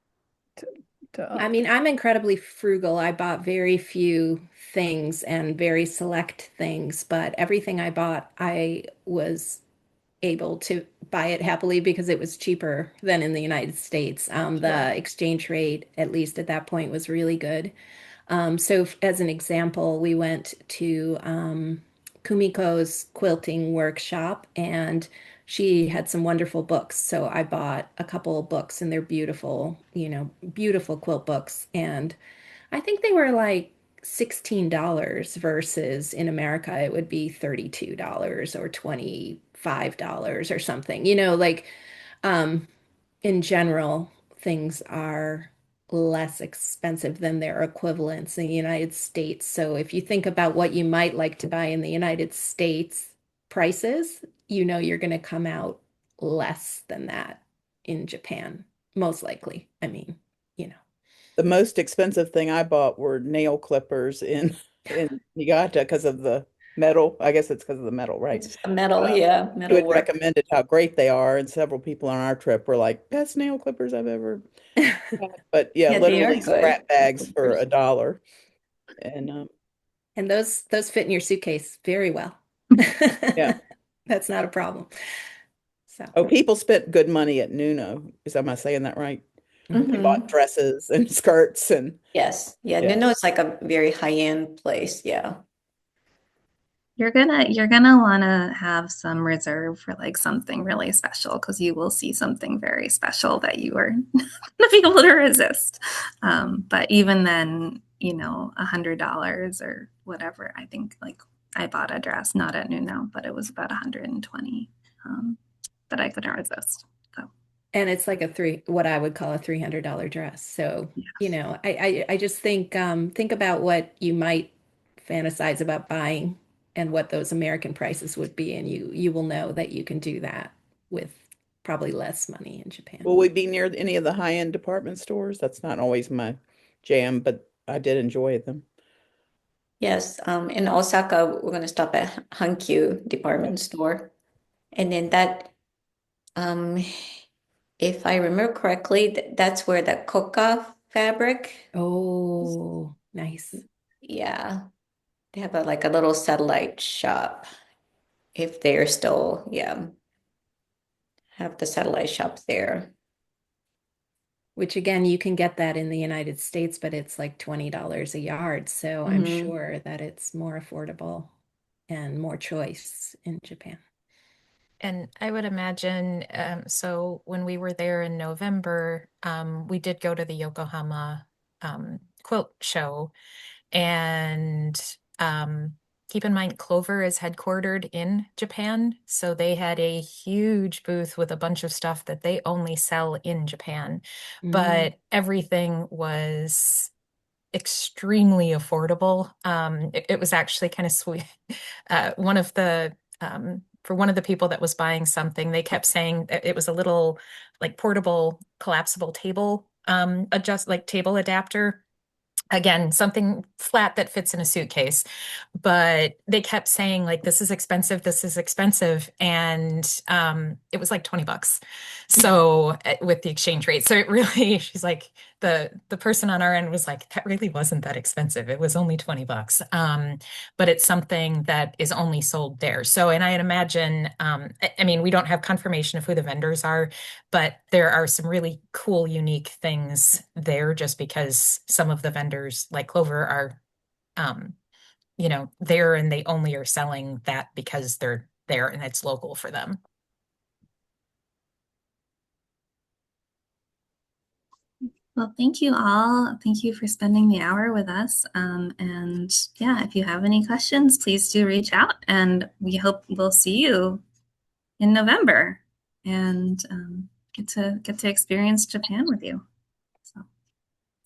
Speaker 7: To, to
Speaker 2: I
Speaker 7: up.
Speaker 2: mean, I'm incredibly frugal. I bought very few things and very select things, but everything I bought, I was able to buy it happily because it was cheaper than in the United States.
Speaker 3: Sure.
Speaker 2: The exchange rate, at least at that point, was really good. So, as an example, we went to Kumiko's quilting workshop, and she had some wonderful books. So I bought a couple of books, and they're beautiful, you know, beautiful quilt books. And I think they were like $16 versus in America it would be $32 or $25 or something. You know, like um in general, things are less expensive than their equivalents in the United States. So if you think about what you might like to buy in the United States prices, you know you're going to come out less than that in Japan, most likely. I mean, you know.
Speaker 4: The most expensive thing I bought were nail clippers in in Niigata because of the metal. I guess it's because of the metal, right?
Speaker 3: It's a metal,
Speaker 4: Uh,
Speaker 3: yeah,
Speaker 4: you
Speaker 3: metal
Speaker 4: had
Speaker 3: work.
Speaker 4: recommended how great they are, and several people on our trip were like, "Best nail clippers I've ever had." But yeah,
Speaker 3: Yeah, they are
Speaker 4: literally
Speaker 3: good.
Speaker 4: scrap bags for $1. And
Speaker 2: And those fit in your suitcase very well.
Speaker 4: yeah.
Speaker 2: That's not a problem. So,
Speaker 4: Oh, people spent good money at Nuno. Am I saying that right? They
Speaker 2: mhm.
Speaker 4: bought
Speaker 3: Hmm.
Speaker 4: dresses and skirts and
Speaker 3: Yes. Yeah,
Speaker 4: yeah.
Speaker 3: Nuno is like a very high-end place. Yeah.
Speaker 1: You're gonna want to have some reserve for like something really special because you will see something very special that you are not gonna be able to resist. But even then, $100 or whatever. I think like I bought a dress not at Nuno, but it was about 120 that I couldn't resist. So
Speaker 2: And it's like what I would call a $300 dress. So, you
Speaker 1: yes.
Speaker 2: know, I just think about what you might fantasize about buying and what those American prices would be, and you will know that you can do that with probably less money in Japan.
Speaker 4: Will we be near any of the high-end department stores? That's not always my jam, but I did enjoy them.
Speaker 3: Yes. In Osaka, we're going to stop at Hankyu
Speaker 4: Okay.
Speaker 3: department store. And then that Um, if I remember correctly, that's where the coca fabric.
Speaker 2: Oh, nice.
Speaker 3: Yeah, they have like a little satellite shop. If they're still, yeah, have the satellite shop there.
Speaker 2: Which again, you can get that in the United States, but it's like $20 a yard. So I'm sure that it's more affordable and more choice in Japan.
Speaker 5: And I would imagine, so when we were there in November, we did go to the Yokohama quilt show. And keep in mind, Clover is headquartered in Japan. So they had a huge booth with a bunch of stuff that they only sell in Japan. But everything was extremely affordable. It was actually kind of sweet. For one of the people that was buying something, they kept saying that it was a little like portable, collapsible table, table adapter. Again, something flat that fits in a suitcase. But they kept saying, like, this is expensive, this is expensive. And it was like $20. So with the exchange rate. So it really, she's like, the person on our end was like, that really wasn't that expensive. It was only $20. But it's something that is only sold there. So, and I'd imagine, I mean, we don't have confirmation of who the vendors are, but there are some really cool, unique things there just because some of the vendors like Clover are, there and they only are selling that because they're there and it's local for them.
Speaker 1: Well, thank you all. Thank you for spending the hour with us. And yeah, if you have any questions, please do reach out. And we hope we'll see you in November and get to experience Japan with you.